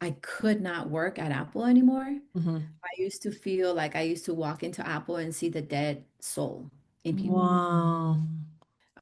I could not work at Apple anymore. Hmm. I used to feel like I used to walk into Apple and see the dead soul in people. Wow.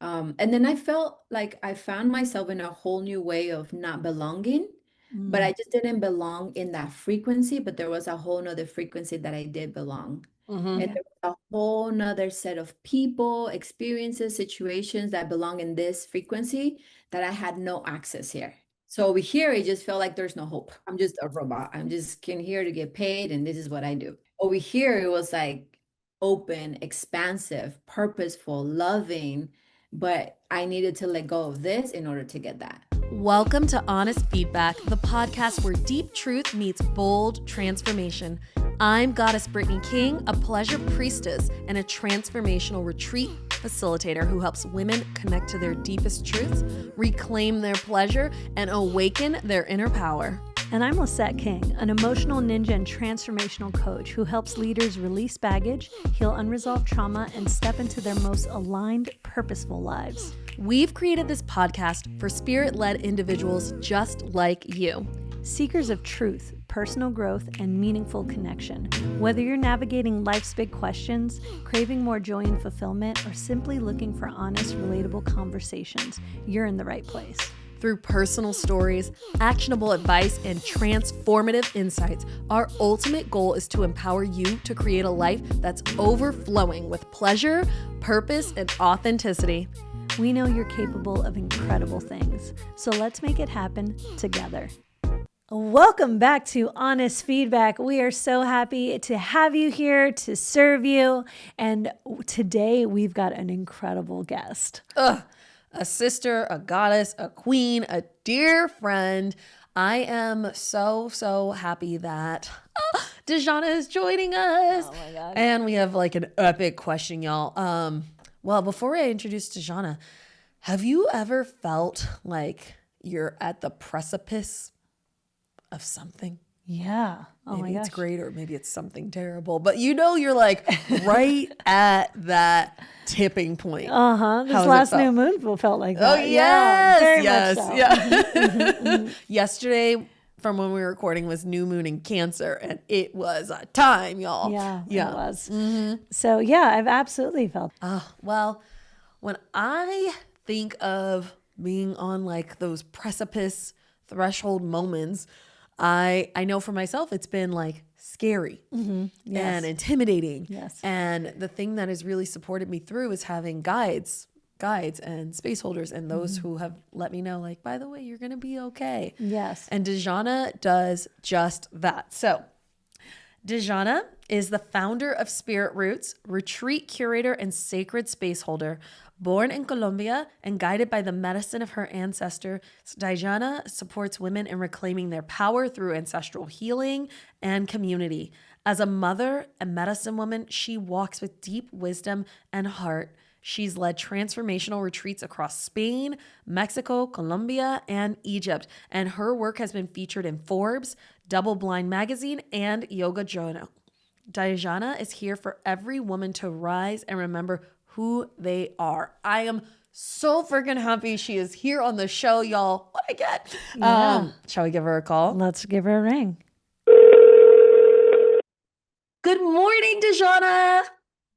And then I felt like I found myself in a whole new way of not belonging, but Mm. I just didn't belong in that frequency, but there was a whole nother frequency that I did belong. And Hmm. there was a whole nother set of people, experiences, situations that belong in this frequency that I had no access here. So over here, it just felt like there's no hope. I'm just a robot. I'm just came here to get paid, and this is what I do. Over here, it was like open, expansive, purposeful, loving, but I needed to let go of this in order to get that. Welcome to Honest Feedback, the podcast where deep truth meets bold transformation. I'm Goddess Brittany King, a pleasure priestess and a transformational retreat facilitator who helps women connect to their deepest truths, reclaim their pleasure, and awaken their inner power. And I'm Lisette King, an emotional ninja and transformational coach who helps leaders release baggage, heal unresolved trauma, and step into their most aligned, purposeful lives. We've created this podcast for spirit-led individuals just like you. Seekers of truth, personal growth, and meaningful connection. Whether you're navigating life's big questions, craving more joy and fulfillment, or simply looking for honest, relatable conversations, you're in the right place. Through personal stories, actionable advice, and transformative insights, our ultimate goal is to empower you to create a life that's overflowing with pleasure, purpose, and authenticity. We know you're capable of incredible things, so let's make it happen together. Welcome back to Honest Feedback. We are so happy to have you here to serve you. And today we've got an incredible guest. A sister, a goddess, a queen, a dear friend. I am so happy that Dayana is joining us. Oh my God. And we have like an epic question, y'all. Well, before I introduce Dayana, have you ever felt like you're at the precipice of something? Yeah. Oh Maybe my it's gosh. great or maybe it's something terrible, but you know you're like right at that tipping point. This How's it last felt? new moon felt like Oh that. Yeah, very yes, much so. yeah. Yesterday, from when we were recording, was new moon in Cancer, and it was a time, y'all. Yeah, Yeah. it was. So yeah, I've absolutely felt. Well, when I think of being on like those precipice threshold moments, I know for myself it's been like scary Yes. and intimidating. Yes. And the thing that has really supported me through is having guides and space holders and those who have let me know, like, by the way, you're going to be okay. Yes. And Dayana does just that. So Dayana is the founder of Spirit Roots, retreat curator and sacred space holder. Born in Colombia and guided by the medicine of her ancestor, Dayana supports women in reclaiming their power through ancestral healing and community. As a mother and medicine woman, she walks with deep wisdom and heart. She's led transformational retreats across Spain, Mexico, Colombia, and Egypt, and her work has been featured in Forbes, Double Blind Magazine, and Yoga Journal. Dayana is here for every woman to rise and remember who they are. I am so freaking happy she is here on the show, y'all. What I get? Yeah. Shall we give her a call? Let's give her a ring. Good morning, Dayana.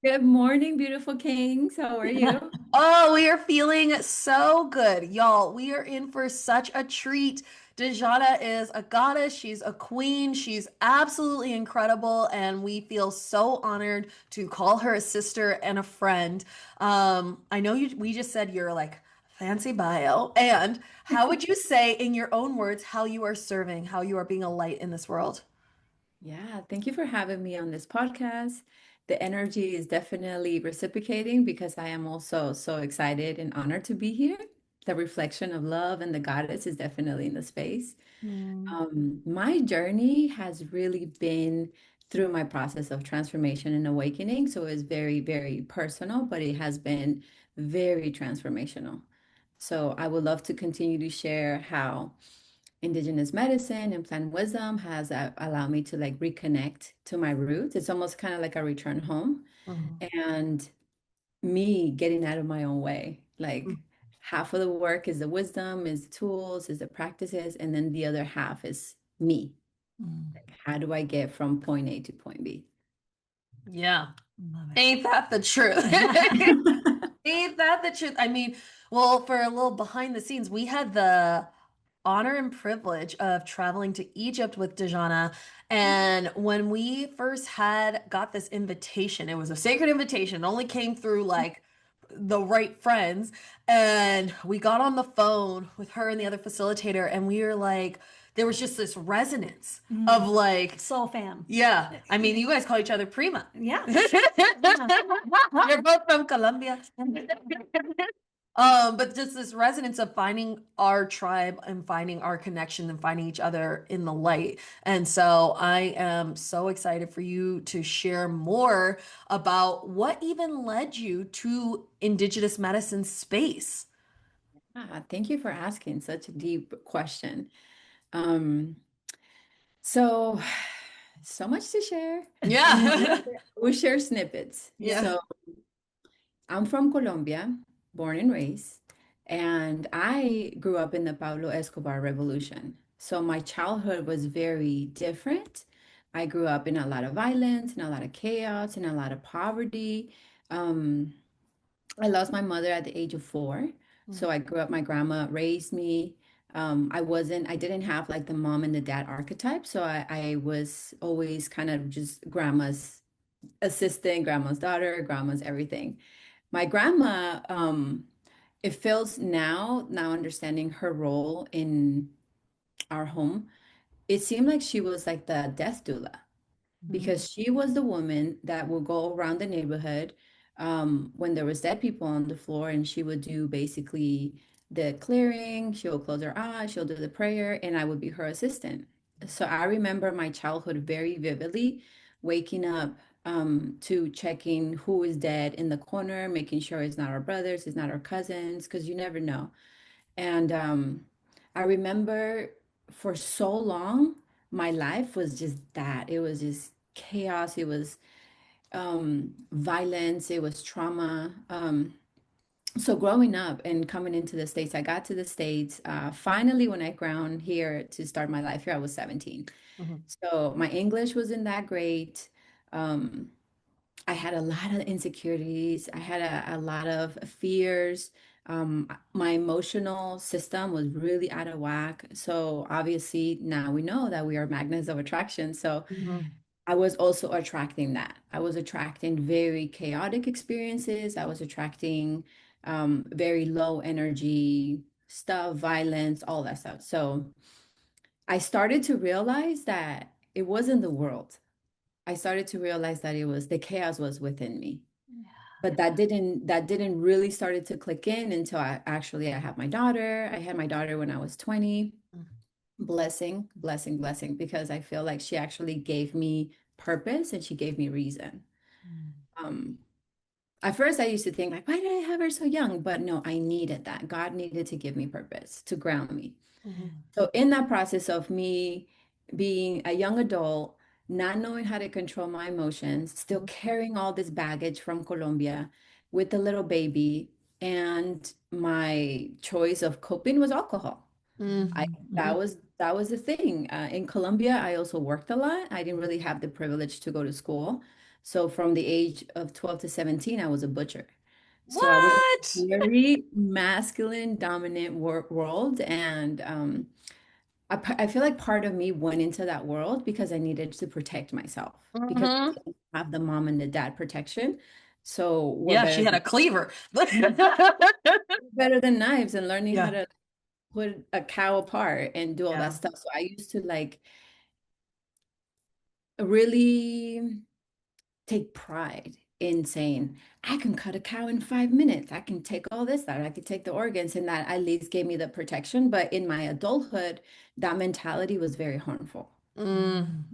Good morning, beautiful kings. How are you? Oh, we are feeling so good, y'all. We are in for such a treat. Dayana is a goddess. She's a queen. She's absolutely incredible. And we feel so honored to call her a sister and a friend. I know we just said you're like fancy bio. And how would you say, in your own words, how you are serving, how you are being a light in this world? Yeah, thank you for having me on this podcast. The energy is definitely reciprocating because I am also so excited and honored to be here. The reflection of love and the goddess is definitely in the space. Mm. My journey has really been through my process of transformation and awakening. So it's very personal, but it has been very transformational. So I would love to continue to share how indigenous medicine and plant wisdom has allowed me to like reconnect to my roots. It's almost kind of like a return home Mhm. and me getting out of my own way. Like half of the work is the wisdom, is the tools, is the practices, and then the other half is me. Mm. Like, how do I get from point A to point B? Yeah. Love it. Ain't that the truth? Ain't that the truth? I mean, well, for a little behind the scenes, we had the honor and privilege of traveling to Egypt with Dejana. And when we first had got this invitation, it was a sacred invitation. It only came through like the right friends. And we got on the phone with her and the other facilitator, and we were like, there was just this resonance of like, Soul fam. yeah. I mean, you guys call each other prima. Yeah. You're both from Colombia. But just this resonance of finding our tribe and finding our connection and finding each other in the light. And so I am so excited for you to share more about what even led you to Indigenous medicine space. Thank you for asking such a deep question. Um, so, so much to share. Yeah. We'll share snippets. Yeah. So, I'm from Colombia, born and raised, and I grew up in the Pablo Escobar revolution. So, my childhood was very different. I grew up in a lot of violence and a lot of chaos and a lot of poverty. Um, I lost my mother at the age of 4. So I grew up, my grandma raised me. I didn't have like the mom and the dad archetype. So I was always kind of just grandma's assistant, grandma's daughter, grandma's everything. My grandma, it feels now understanding her role in our home, it seemed like she was like the death doula because she was the woman that would go around the neighborhood when there was dead people on the floor, and she would do basically the clearing. She'll close her eyes, she'll do the prayer, and I would be her assistant. So I remember my childhood very vividly, waking up to checking who is dead in the corner, making sure it's not our brothers, it's not our cousins, because you never know. And I remember for so long, my life was just that. It was just chaos. It was violence. It was trauma. So growing up and coming into the States, I got to the States finally when I ground here to start my life here. I was 17. Mhm. So my English wasn't that great. Um, I had a lot of insecurities. I had a lot of fears. My emotional system was really out of whack. So obviously now we know that we are magnets of attraction. So Mhm. I was also attracting that. I was attracting very chaotic experiences. I was attracting very low energy stuff, violence, all that stuff. So I started to realize that it wasn't the world. I started to realize that it was the chaos was within me. But that didn't really started to click in until I had my daughter. I had my daughter when I was 20. Blessing, blessing, blessing, because I feel like she actually gave me purpose and she gave me reason. Um, at first I used to think like, why did I have her so young? But no, I needed that. God needed to give me purpose, to ground me. Mhm. So in that process of me being a young adult, not knowing how to control my emotions, still carrying all this baggage from Colombia with the little baby, and my choice of coping was alcohol. I Mhm. that was the thing. In Colombia, I also worked a lot. I didn't really have the privilege to go to school. So from the age of 12 to 17, I was a butcher. So I was What? in a very masculine dominant world, and I feel like part of me went into that world because I needed to protect myself because I Mhm. didn't have the mom and the dad protection. So what Yeah, she better had than a cleaver. better than knives and learning how Yeah. to put a cow apart and do all that Yeah. stuff. So I used to like really take pride in saying, I can cut a cow in 5 minutes. I can take all this, that I could take the organs, and that at least gave me the protection. But in my adulthood, that mentality was very harmful. Mm.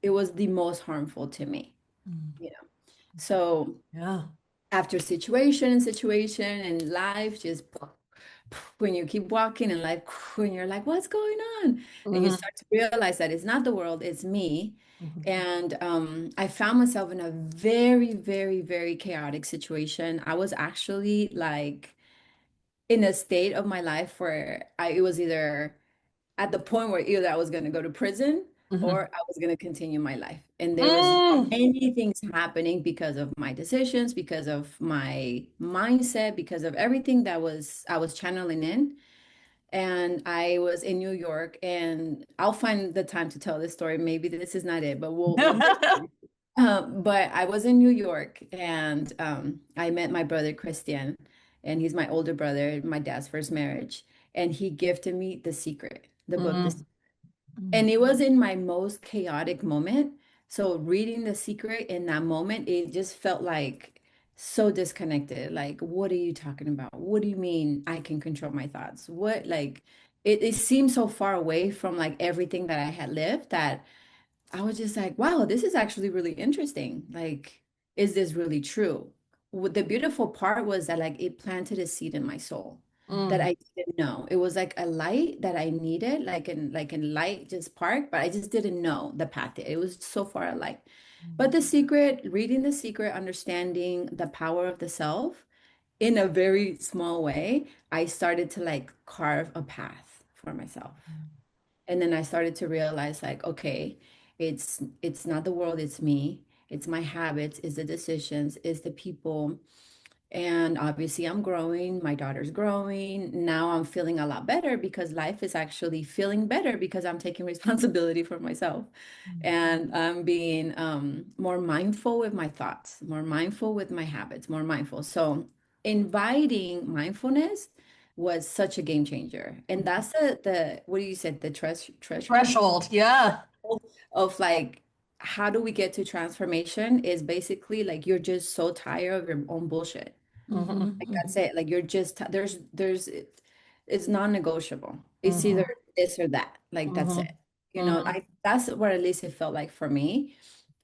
It was the most harmful to me, you know. So Yeah. after situation and life just when you keep walking and life when you're like, what's going on? And you Mhm. start to realize that it's not the world, it's me. Mhm. And I found myself in a very, very, very chaotic situation. I was actually like in a state of my life where it was either at the point where either I was going to go to prison Mm-hmm. or I was going to continue my life. And there was Mm. many things happening because of my decisions, because of my mindset, because of everything that I was channeling in. And I was in New York, and I'll find the time to tell this story. Maybe this is not it, but we'll get. But I was in New York, and I met my brother Christian, and he's my older brother, my dad's first marriage, and he gifted me The Secret, the book, Mm. and it was in my most chaotic moment. So reading The Secret in that moment, it just felt like so disconnected. Like, what are you talking about? What do you mean I can control my thoughts? What, like, it seemed so far away from like everything that I had lived that I was just like, wow, this is actually really interesting. Like, is this really true? What the beautiful part was that like it planted a seed in my soul that Mm. I didn't know. It was like a light that I needed, like in light just spark, but I just didn't know the path. It was so far alike. But the secret, reading the secret, understanding the power of the self in a very small way, I started to like carve a path for myself. And then I started to realize like, okay, it's not the world, it's me. It's my habits, it's the decisions, it's the people. And obviously I'm growing, my daughter's growing. Now I'm feeling a lot better because life is actually feeling better because I'm taking responsibility for myself. And I'm being more mindful with my thoughts, more mindful with my habits, more mindful. So inviting mindfulness was such a game changer. And that's the what do you said, the threshold Threshold. Yeah. of like how do we get to transformation is basically like you're just so tired of your own bullshit. Mm-hmm. Like that's it. Like you're just it's non-negotiable. It's Mm-hmm. either this or that. Like that's Mm-hmm. it. You know, Mm-hmm. I that's what at least it felt like for me.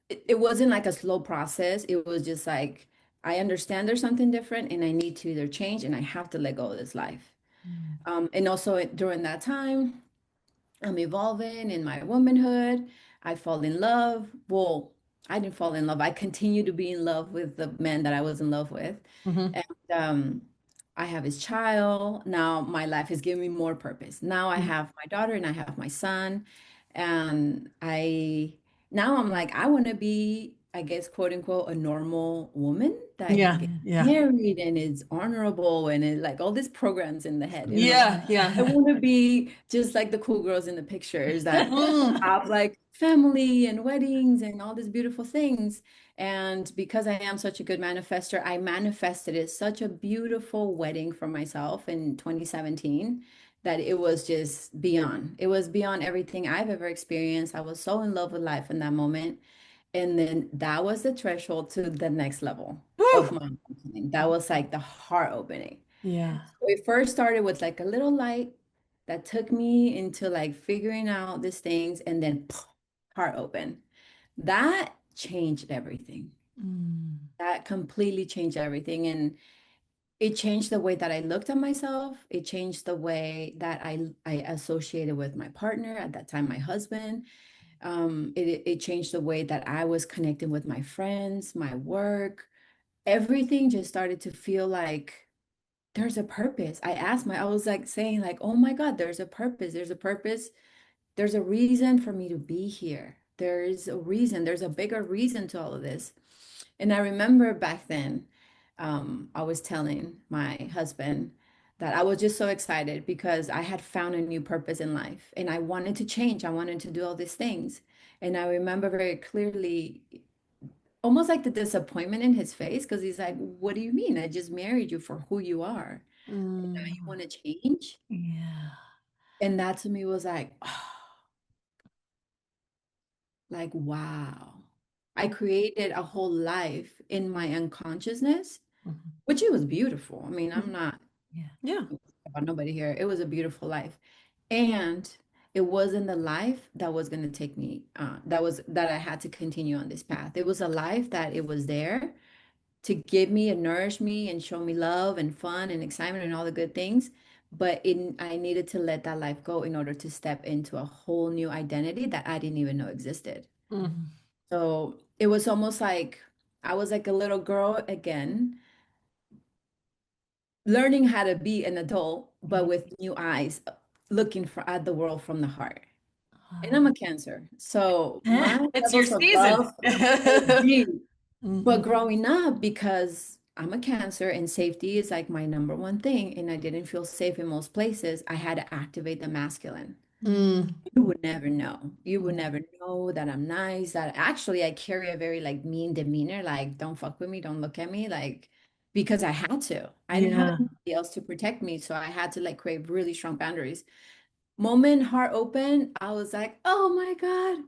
It wasn't like a slow process. It was just like I understand there's something different and I need to either change and I have to let go of this life. And also during that time, I'm evolving in my womanhood. I fall in love. Well, I didn't fall in love. I continue to be in love with the man that I was in love with. Mm-hmm. And I have his child. Now my life is giving me more purpose. Now I have my daughter and I have my son. And now I'm like, I want to be, I guess, quote unquote, a normal woman that Yeah. gets Yeah. married and is honorable and is like all these programs in the head, you know. Yeah. I Yeah. want to be just like the cool girls in the pictures that Mm. have like family and weddings and all these beautiful things. And because I am such a good manifester, I manifested it such a beautiful wedding for myself in 2017 that it was just beyond. It was beyond everything I've ever experienced. I was so in love with life in that moment. And then that was the threshold to the next level of Woo. my awakening. That was like the heart opening. Yeah. So it first started with like a little light that took me into like figuring out these things and then heart open. That changed everything. Mm. That completely changed everything. And it changed the way that I looked at myself. It changed the way that I associated with my partner, at that time, my husband. It changed the way that I was connecting with my friends, my work. Everything just started to feel like there's a purpose. I was like saying, like, oh my God, there's a purpose. There's a purpose. There's a reason for me to be here. There's a reason. There's a bigger reason to all of this. And I remember back then, I was telling my husband that I was just so excited because I had found a new purpose in life and I wanted to change. I wanted to do all these things. And I remember very clearly, almost like the disappointment in his face, because he's like, what do you mean? I just married you for who you are. And now you Mm. want to change? Yeah. And that to me was like, like, wow. I created a whole life in my unconsciousness, Mhm. which it was beautiful. I mean, I'm Mhm. not Yeah. Yeah. about nobody here. It was a beautiful life. And it wasn't the life that was going to take me, that I had to continue on this path. It was a life that it was there to give me and nourish me and show me love and fun and excitement and all the good things. But I needed to let that life go in order to step into a whole new identity that I didn't even know existed. Mm. So it was almost like I was like a little girl again, learning how to be an adult, but with new eyes. looking at the world from the heart. And I'm a Cancer, so my It's your levels of season. love are deep. But Mhm. growing up, because I'm a Cancer and safety is like my number one thing, and I didn't feel safe in most places, I had to activate the masculine. Mm. You would never know. You would Yeah. never know that I'm nice, that actually I carry a very like mean demeanor, like don't fuck with me, don't look at me, like because I had to. I didn't have Yeah. anybody else to protect me, so I had to like create really strong boundaries. Moment heart open, I was like, oh my God,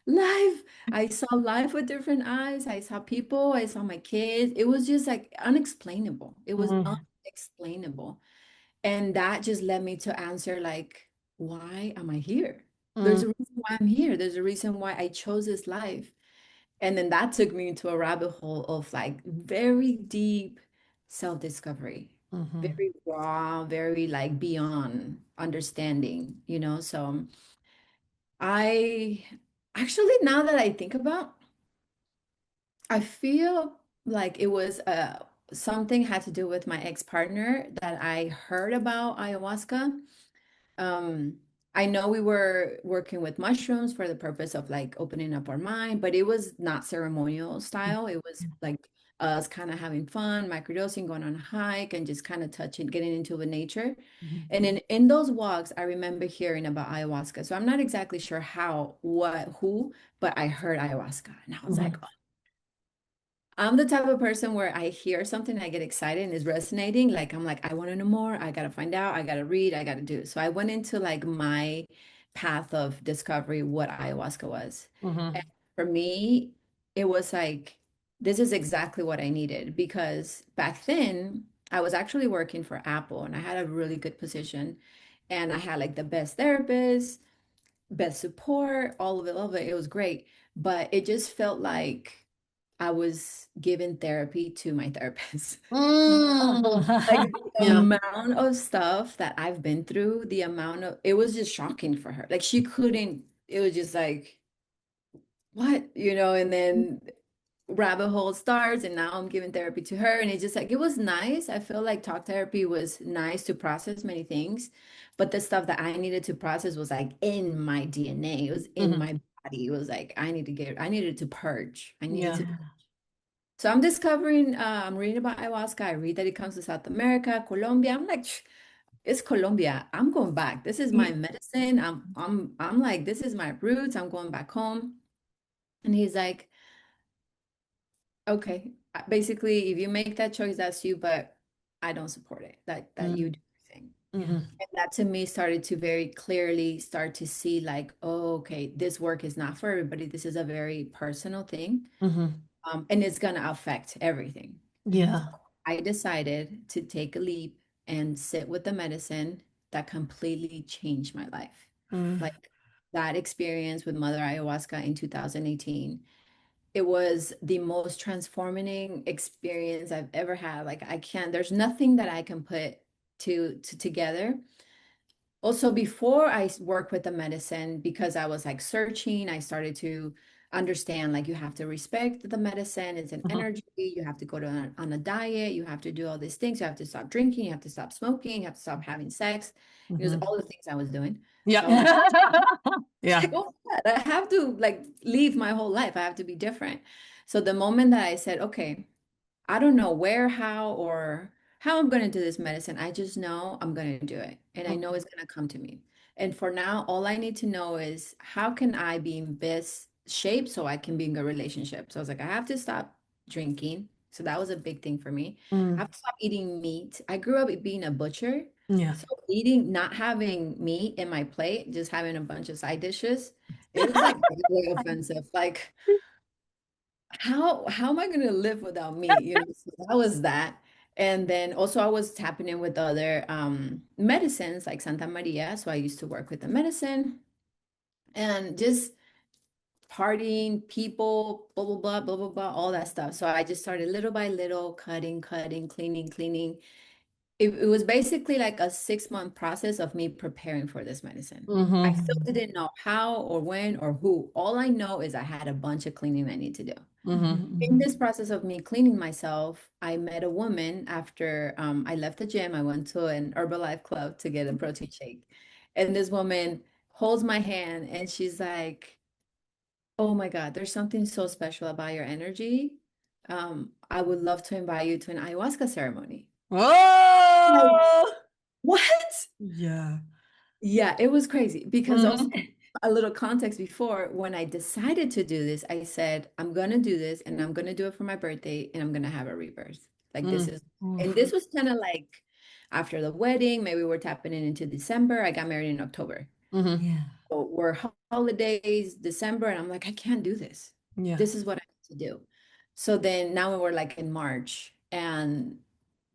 life. I saw life with different eyes. I saw people, I saw my kids. It was just like unexplainable. It was Mhm. unexplainable. And that just led me to answer like, why am I here? There's Mm. a reason why I'm here. There's a reason why I chose this life. And then that took me into a rabbit hole of like very deep self-discovery, Mhm. very raw, very like beyond understanding, you know? So I actually, now that I think about, I feel like it was something had to do with my ex-partner that I heard about ayahuasca. um, I know we were working with mushrooms for the purpose of like opening up our mind, but it was not ceremonial style. It was like us kind of having fun, microdosing, going on a hike, and just kind of touching, getting into the nature. Mhm. And in those walks, I remember hearing about ayahuasca. So I'm not exactly sure how, what, who, but I heard ayahuasca, and I was like, Mhm. I'm the type of person where I hear something, I get excited and it's resonating. Like I'm like, I want to know more. I gotta find out. I gotta read. I gotta do. So I went into like my path of discovery what ayahuasca was. And Mhm. for me, it was like this is exactly what I needed because back then I was actually working for Apple and I had a really good position and I had like the best therapist, best support, all of it, all of it. It was great, but it just felt like I was giving therapy to my therapist. Mm. Like the Yeah. amount of stuff that I've been through, the amount of it was just shocking for her. Like she couldn't, it was just like, what, and then rabbit hole starts, and now I'm giving therapy to her. And it's just like, it was nice. I feel like talk therapy was nice to process many things, but the stuff that I needed to process was like in my DNA, it was in Mhm. my body. It was like, I needed to purge. I needed Yeah. to so I'm discovering, I'm reading about ayahuasca. I read that it comes to South America, Colombia. I'm like, it's Colombia. I'm going back. This is my medicine. I'm like, this is my roots. I'm going back home. And he's like, okay, basically, if you make that choice, that's you, but I don't support it. That you Mm. do your thing. Mhm. And that to me started to very clearly start to see like, oh, okay, this work is not for everybody. This is a very personal thing. Mhm. And it's gonna affect everything. Yeah. I decided to take a leap and sit with the medicine that completely changed my life. Mm. Like that experience with Mother Ayahuasca in 2018, it was the most transforming experience I've ever had. Like I can't, there's nothing that I can put to together. Also, before I work with the medicine, because I was like searching, I started to understand like you have to respect the medicine. It's an Mhm. energy. You have to go on a diet. You have to do all these things. You have to stop drinking. You have to stop smoking. You have to stop having sex. It was Mhm. all the things I was doing. So Yeah. I'm like, it's Yeah. like, oh, God, I have to like leave my whole life. I have to be different. So the moment that I said, okay, I don't know where, how, or how I'm going to do this medicine. I just know I'm going to do it. And I know Mhm. it's going to come to me. And for now, all I need to know is how can I be in best shape so I can be in a relationship. So I was like, I have to stop drinking. So that was a big thing for me. I Mm. have to stop eating meat. I grew up being a butcher. Yeah. So eating, not having meat in my plate, just having a bunch of side dishes, it was like really offensive. Like, how am I going to live without meat? So that was that. And then also I was tapping in with other medicines like Santa Maria. So I used to work with the medicine and just partying, people, blah, blah, blah, blah, blah, blah, all that stuff. So I just started little by little, cutting, cleaning, cleaning. It was basically like a 6-month process of me preparing for this medicine. I still Mhm. didn't know how or when or who. All I know is I had a bunch of cleaning I need to do. Mhm. In this process of me cleaning myself, I met a woman after I left the gym. I went to an Herbalife club to get a protein shake. And this woman holds my hand and she's like, oh my God, there's something so special about your energy. I would love to invite you to an ayahuasca ceremony. Like, Oh, what? yeah. Yeah, it was crazy because also a little context before when I decided to do this, I said, I'm gonna do this and I'm gonna do it for my birthday and I'm gonna have a rebirth. Like this is, and this was kind of like after the wedding, maybe we're tapping into December. I got married in October. Yeah. So we're holidays, December, and I'm like, I can't do this. Yeah. This is what I need to do. So then now we're like in March and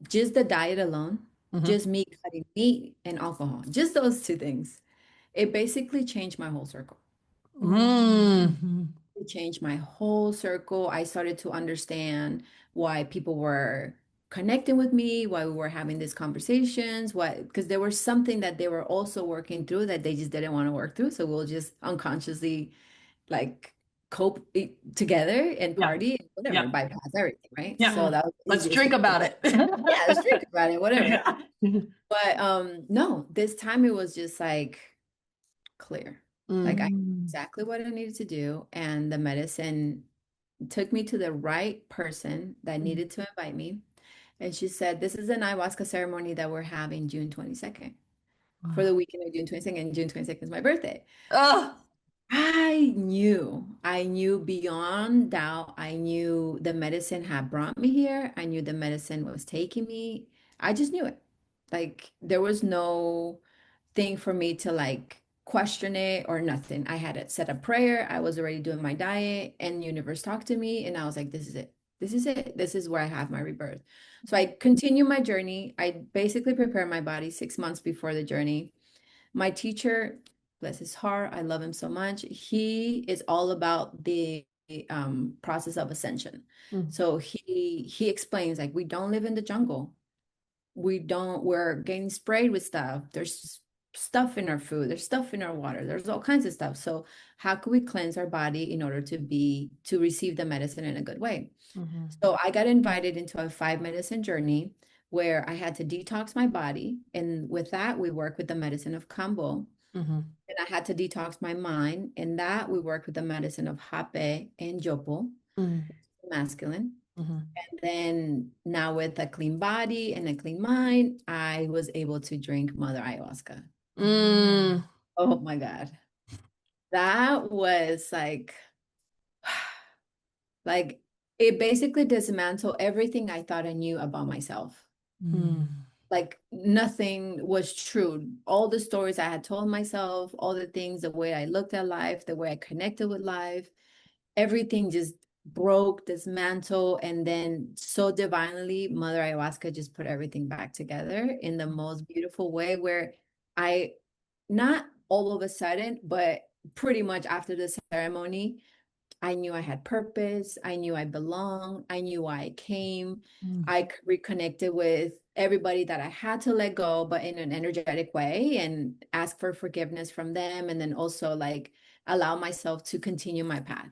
just the diet alone, just me cutting meat and alcohol, just those two things, it basically changed my whole circle. Mm-hmm. It changed my whole circle. I started to understand why people were connecting with me, why we were having these conversations, why, because there was something that they were also working through that they just didn't want to work through. So we'll just unconsciously like cope together and Yeah. party and whatever, Yeah. bypass everything, right? Yeah. So that was the Let's easiest drink thing. about it. Yeah, let's drink about it, whatever. Yeah. But no, this time it was just like clear. Like I knew Mm. exactly what I needed to do, and the medicine took me to the right person that needed to invite me. And she said, this is an ayahuasca ceremony that we're having June 22nd for the weekend of June 22nd. And June 22nd is my birthday. Oh. I knew beyond doubt. I knew the medicine had brought me here. I knew the medicine was taking me. I just knew it. Like there was no thing for me to like question it or nothing. I had it set a prayer. I was already doing my diet and universe talked to me and I was like, this is it. This is it. This is where I have my rebirth. So I continue my journey. I basically prepare my body 6 months before the journey. My teacher, bless his heart, I love him so much. He is all about the process of ascension. So he explains like we don't live in the jungle. We're getting sprayed with stuff. There's stuff in our food, there's stuff in our water, there's all kinds of stuff. So how can we cleanse our body in order to receive the medicine in a good way? So I got invited into a 5 medicine journey where I had to detox my body. And with that, we work with the medicine of Kambo. And I had to detox my mind. And that we work with the medicine of Hape and Jopo, masculine. And then now with a clean body and a clean mind, I was able to drink Mother Ayahuasca. Oh my God. That was like it basically dismantled everything I thought I knew about myself. Like nothing was true. All the stories I had told myself, all the things, the way I looked at life, the way I connected with life, everything just broke, dismantled, and then so divinely, Mother Ayahuasca just put everything back together in the most beautiful way where I, not all of a sudden, but pretty much after the ceremony, I knew I had purpose. I knew I belonged. I knew why I came. I reconnected with everybody that I had to let go, but in an energetic way and ask for forgiveness from them. And then also like allow myself to continue my path.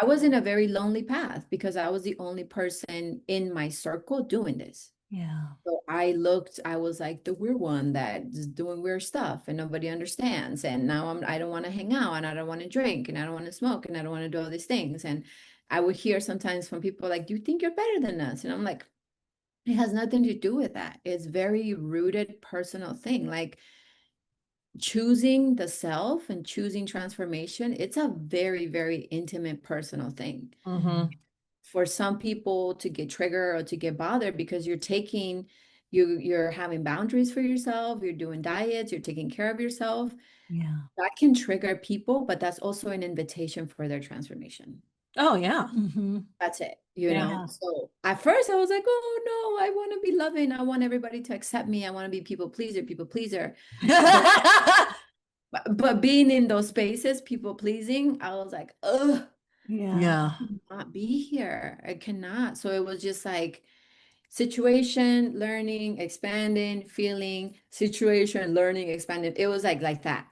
I was in a very lonely path because I was the only person in my circle doing this. Yeah. So I was like the weird one that is doing weird stuff and nobody understands. And now I don't want to hang out and I don't want to drink and I don't want to smoke and I don't want to do all these things. And I would hear sometimes from people like, do you think you're better than us? And I'm like, it has nothing to do with that. It's very rooted personal thing. Like choosing the self and choosing transformation, it's a very, very intimate personal thing. For some people to get triggered or to get bothered because you're having boundaries for yourself, you're doing diets, you're taking care of yourself. Yeah. That can trigger people, but that's also an invitation for their transformation. Oh, yeah. That's it, Yeah. know? So at first I was like, oh no, I want to be loving. I want everybody to accept me. I want to be people pleaser. But being in those spaces, people pleasing, I was like, ugh. Yeah. Not be here. I cannot. So it was just like situation, learning, expanding, feeling, situation, learning, expanding. It was like that.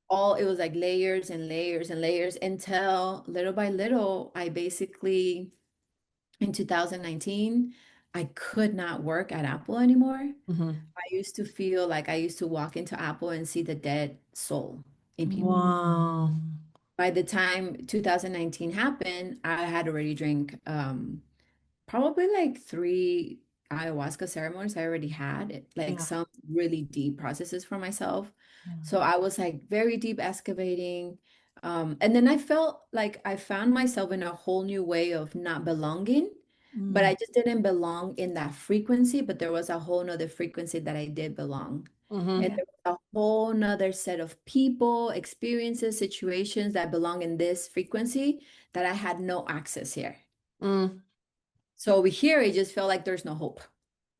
All it was like layers and layers and layers until little by little, I basically in 2019, I could not work at Apple anymore. Mm-hmm. I used to feel like I used to walk into Apple and see the dead soul in people. Wow. By the time 2019 happened, I had already drank probably like three ayahuasca ceremonies I already had, like Yeah. some really deep processes for myself. Yeah. So I was like very deep excavating. And then I felt like I found myself in a whole new way of not belonging, but I just didn't belong in that frequency, but there was a whole nother frequency that I did belong. Mm-hmm. And there was a whole nother set of people, experiences, situations that belong in this frequency that I had no access here. Mm. So over here, it just felt like there's no hope.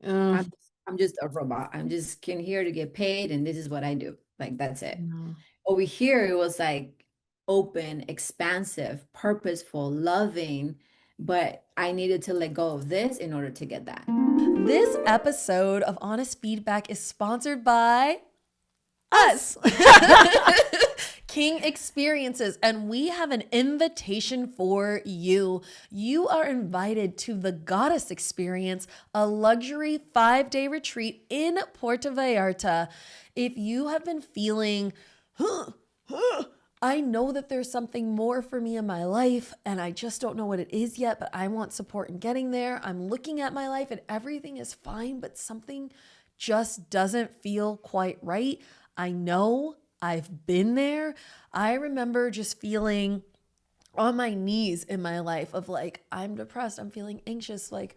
Mm. I'm just a robot. I'm just came here to get paid, and this is what I do. Like that's it. Yeah. Over here, it was like open, expansive, purposeful, loving, but I needed to let go of this in order to get that. This episode of Honest Feedback is sponsored by us. King Experiences, and we have an invitation for you. You are invited to the Goddess Experience, a luxury 5-day retreat in Puerto Vallarta. If you have been feeling, I know that there's something more for me in my life and I just don't know what it is yet, but I want support in getting there. I'm looking at my life and everything is fine, but something just doesn't feel quite right. I know I've been there. I remember just feeling on my knees in my life of like, I'm depressed, I'm feeling anxious, like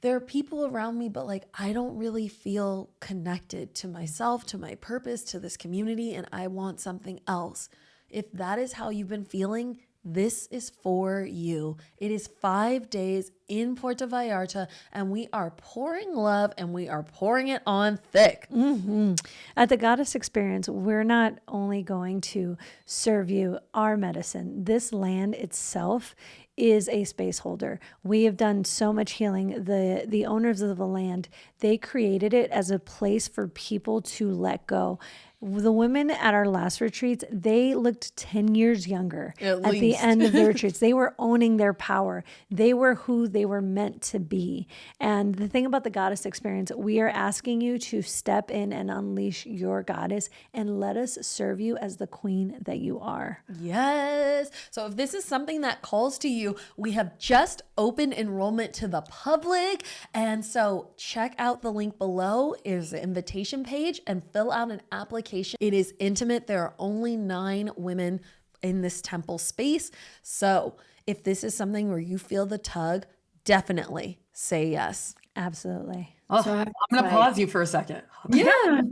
there are people around me, but like I don't really feel connected to myself, to my purpose, to this community, and I want something else. If that is how you've been feeling, this is for you. It is 5 days in Puerto Vallarta, and we are pouring love and we are pouring it on thick. Mm-hmm. At the Goddess Experience, we're not only going to serve you our medicine, this land itself is a space holder. We have done so much healing. The owners of the land, they created it as a place for people to let go. The women at our last retreats, they looked 10 years younger at the end of the retreats. They were owning their power. They were who they were meant to be. And the thing about the Goddess Experience, we are asking you to step in and unleash your goddess and let us serve you as the queen that you are. Yes. So if this is something that calls to you, we have just opened enrollment to the public. And so check out the link below. There's the invitation page and fill out an application. It is intimate. There are only 9 women in this temple space. So if this is something where you feel the tug, definitely say yes. Absolutely. Oh, So I'm going to pause you for a second. Yeah.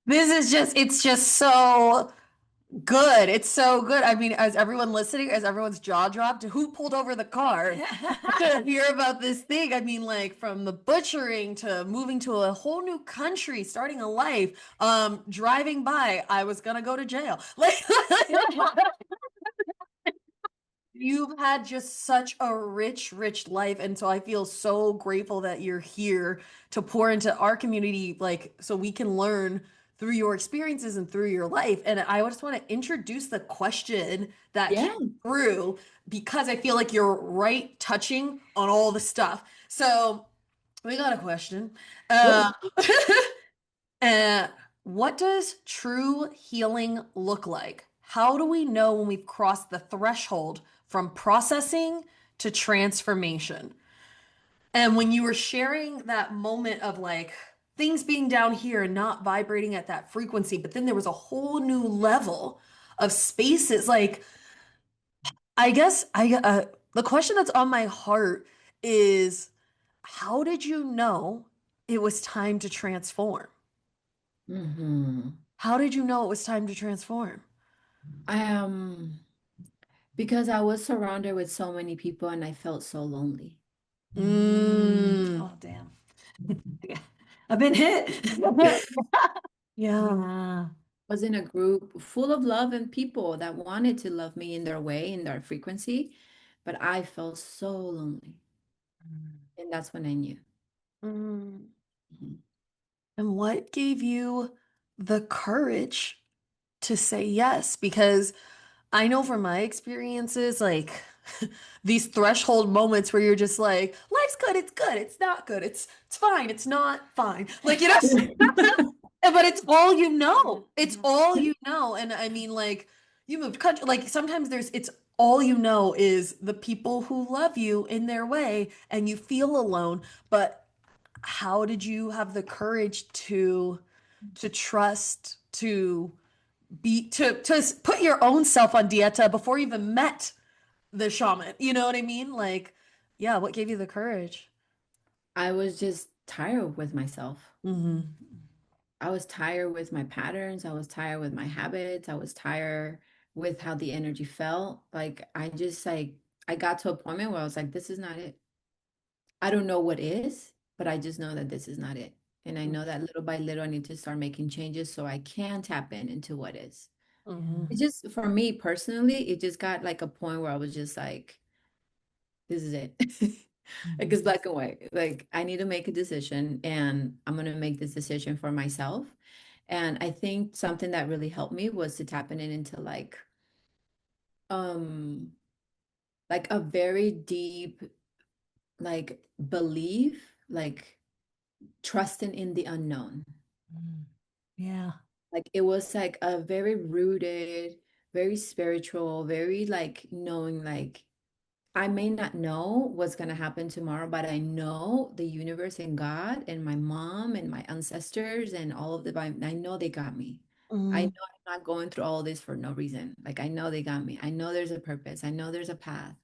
It's just so good. It's so good. I mean, as everyone listening, as everyone's jaw dropped, who pulled over the car to hear about this thing? I mean, like from the butchering to moving to a whole new country, starting a life, driving by, I was gonna go to jail. Like you've had just such a rich, rich life. And so I feel so grateful that you're here to pour into our community, like, so we can learn through your experiences and through your life. And I just want to introduce the question that came through because I feel like you're right touching on all the stuff. So we got a question. What does true healing look like? How do we know when we've crossed the threshold from processing to transformation? And when you were sharing that moment of like things being down here and not vibrating at that frequency, but then there was a whole new level of spaces, like I guess the question that's on my heart is how did you know it was time to transform? Mm-hmm. How did you know it was time to transform? Because I was surrounded with so many people and I felt so lonely. Oh, damn. Yeah. I've been hit. Yeah. I was in a group full of love and people that wanted to love me in their way, in their frequency, but I felt so lonely. And that's when I knew. Mm. Mhm. And what gave you the courage to say yes? Because I know from my experiences, like these threshold moments where you're just like, life's good, it's not good, it's fine, it's not fine. Like, you know, but it's all you know. It's all you know. And I mean, like, you moved country, like sometimes it's all you know is the people who love you in their way and you feel alone. But how did you have the courage to trust, to be to put your own self on dieta before you even met the shaman? You know what I mean? Like, yeah, what gave you the courage? I was just tired with myself. Mm-hmm. I was tired with my patterns. I was tired with my habits. I was tired with how the energy felt. Like I just like I got to a point where I was like, this is not it. I don't know what is, but I just know that this is not it. And I know that little by little I need to start making changes so I can tap in into what is. Mm-hmm. It just for me personally, it just got like a point where I was just like, this is it. Like it's black and white. Like I need to make a decision and I'm gonna make this decision for myself. And I think something that really helped me was to tap in into um like a very deep like belief, like trusting in the unknown. Yeah. Like it was like a very rooted, very spiritual, very like knowing like I may not know what's going to happen tomorrow, but I know the universe and God and my mom and my ancestors and all of the, I know they got me. I know Mm-hmm. I'm not going through all this for no reason. Like I know they got me. I know there's a purpose. I know there's a path.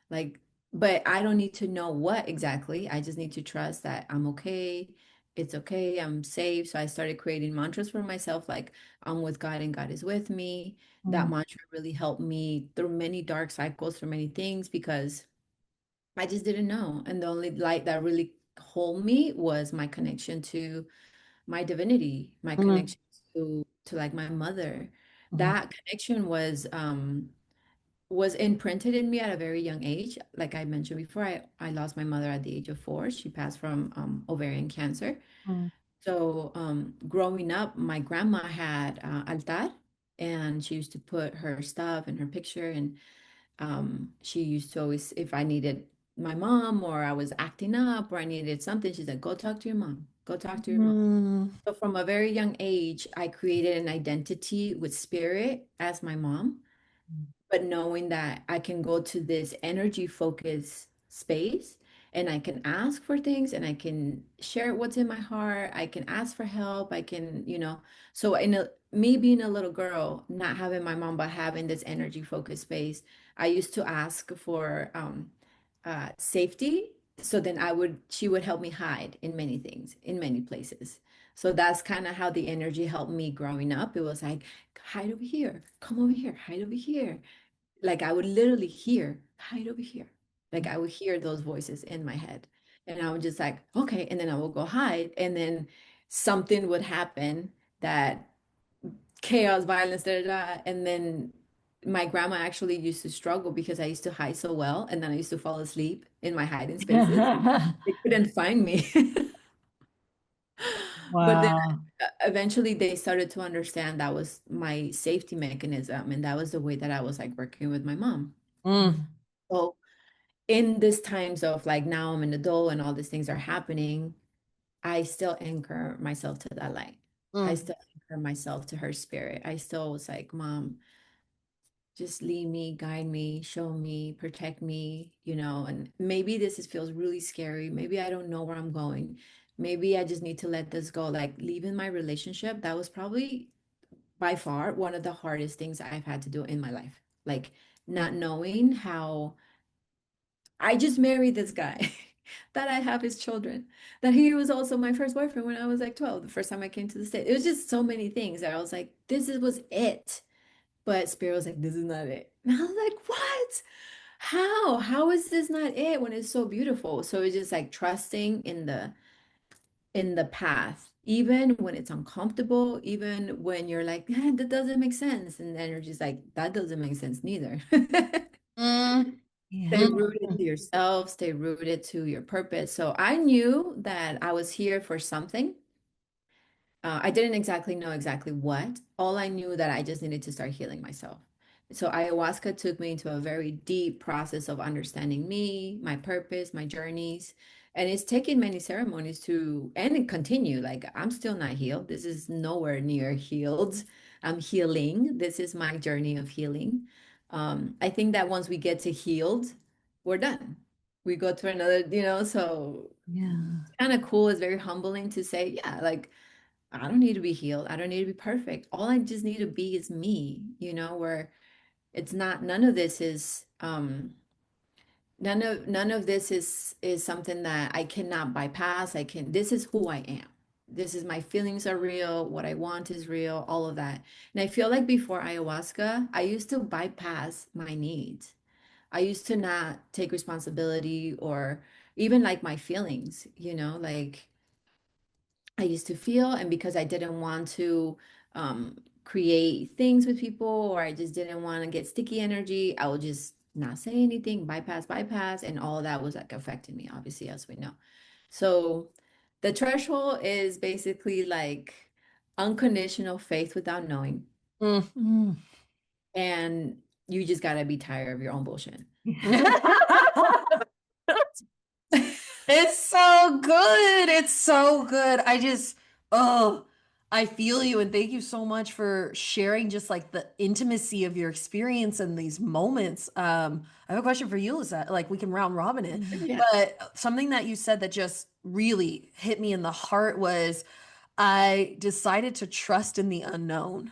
Like, but I don't need to know what exactly. I just need to trust that I'm okay. It's okay. I'm safe. So I started creating mantras for myself, like I'm with God and God is with me. That Mm. mantra really helped me through many dark cycles, through many things, because I just didn't know. And the only light that really hold me was my connection to my divinity, my Mm-hmm. connection to like my mother. Mm-hmm. That connection was imprinted in me at a very young age. Like I mentioned before, I lost my mother at the age of 4. She passed from ovarian cancer. Mm. So growing up, my grandma had altar, and she used to put her stuff and her picture. And she used to always, if I needed my mom or I was acting up or I needed something, she said, go talk to your mom. Go talk to your mom. Mm-hmm. So from a very young age, I created an identity with spirit as my mom, but knowing that I can go to this energy focused space and I can ask for things and I can share what's in my heart. I can ask for help. I can, so me being a little girl, not having my mom, but having this energy focused space, I used to ask for safety. So then she would help me hide in many things, in many places. So that's kind of how the energy helped me growing up. It was like, hide over here, come over here, hide over here. Like I would literally hear, hide over here. Like I would hear those voices in my head. And I would just like, okay. And then I would go hide. And then something would happen that chaos, violence, da, da, da. And then my grandma actually used to struggle because I used to hide so well. And then I used to fall asleep in my hiding spaces. They couldn't find me. But then Wow. eventually they started to understand that was my safety mechanism. And that was the way that I was like working with my mom. Mm-hmm. So in these times of like now I'm an adult and all these things are happening, I still anchor myself to that light. I Mm-hmm. still anchor myself to her spirit. I still was like, Mom, just lead me, guide me, show me, protect me, and maybe feels really scary. Maybe I don't know where I'm going. Maybe I just need to let this go. Like leaving my relationship, that was probably by far one of the hardest things I've had to do in my life. Like not knowing how I just married this guy, that I have his children, that he was also my first boyfriend when I was like 12, the first time I came to the state. It was just so many things that I was like, was it. But Spirit was like, this is not it. And I was like, what? How? How is this not it when it's so beautiful? So it's just like trusting in the path, even when it's uncomfortable, even when you're like, that doesn't make sense. And then you're just like, that doesn't make sense neither. Stay Yeah. rooted to yourself, stay rooted to your purpose. So I knew that I was here for something. I didn't exactly know exactly what. All I knew that I just needed to start healing myself So ayahuasca took me into a very deep process of understanding me, my purpose, my journeys. And it's taken many ceremonies to and continue. Like I'm still not healed. This is nowhere near healed. I'm healing. This is my journey of healing. I think that once we get to healed, we're done. We go to another, so Yeah. kind of cool. It's very humbling to say, yeah, like I don't need to be healed. I don't need to be perfect. All I just need to be is me, where it's not, none of this is something that I cannot bypass. This is who I am. This is my feelings are real, what I want is real, all of that. And I feel like before ayahuasca, I used to bypass my needs. I used to not take responsibility or even like my feelings, like I used to feel, and because I didn't want to create things with people, or I just didn't want to get sticky energy, I would just not say anything, bypass, and all of that was like affecting me, obviously, as we know. So the threshold is basically like unconditional faith without knowing, Mm. Mm. and you just gotta be tired of your own bullshit. It's so good. It's so good. Oh, I feel you. And thank you so much for sharing just like the intimacy of your experience in these moments. I have a question for you, Lisa. Like we can round robin it, Yeah. but something that you said that just really hit me in the heart was I decided to trust in the unknown.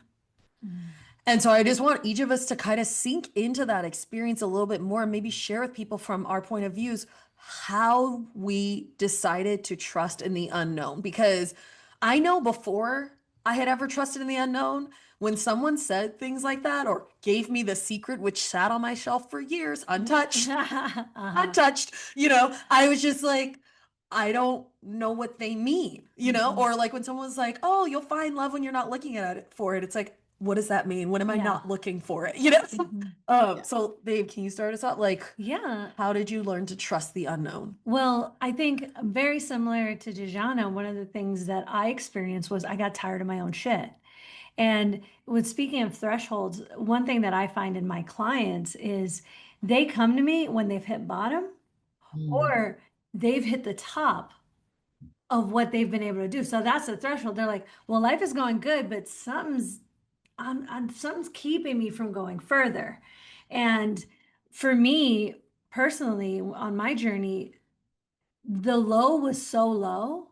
And so I just want each of us to kind of sink into that experience a little bit more and maybe share with people from our point of views how we decided to trust in the unknown. Because I know before I had ever trusted in the unknown, when someone said things like that or gave me the secret, which sat on my shelf for years, untouched, untouched, I was just like, I don't know what they mean, or like when someone was like, oh, you'll find love when you're not looking at it for it. It's like, what does that mean? When am I Yeah. not looking for it? So babe, can you start us out? Like, Yeah. how did you learn to trust the unknown? Well, I think very similar to Dejana, one of the things that I experienced was I got tired of my own shit. And with speaking of thresholds, one thing that I find in my clients is they come to me when they've hit bottom or they've hit the top of what they've been able to do. So that's the threshold. They're like, well, life is going good, but something's keeping me from going further. And for me personally, on my journey, the low was so low.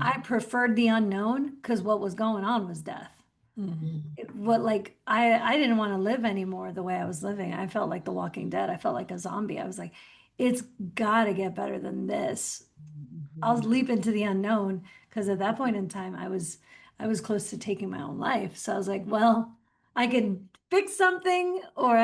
I preferred the unknown because what was going on was death. I didn't want to live anymore the way I was living. I felt like the Walking Dead. I felt like a zombie. I was like, it's got to get better than this. I'll leap into the unknown because at that point in time I was close to taking my own life. So I was like, well, I can fix something or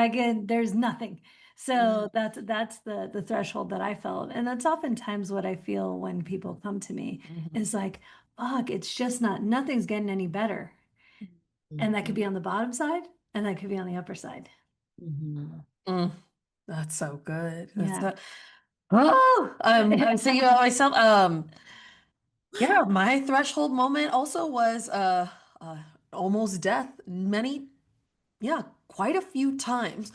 there's nothing. So that's the threshold that I felt. And that's oftentimes what I feel when people come to me is like, fuck, it's just nothing's getting any better. And that could be on the bottom side and that could be on the upper side. Mm, that's so good. Yeah. I'm thinking about myself. Yeah, my threshold moment also was almost death. Quite a few times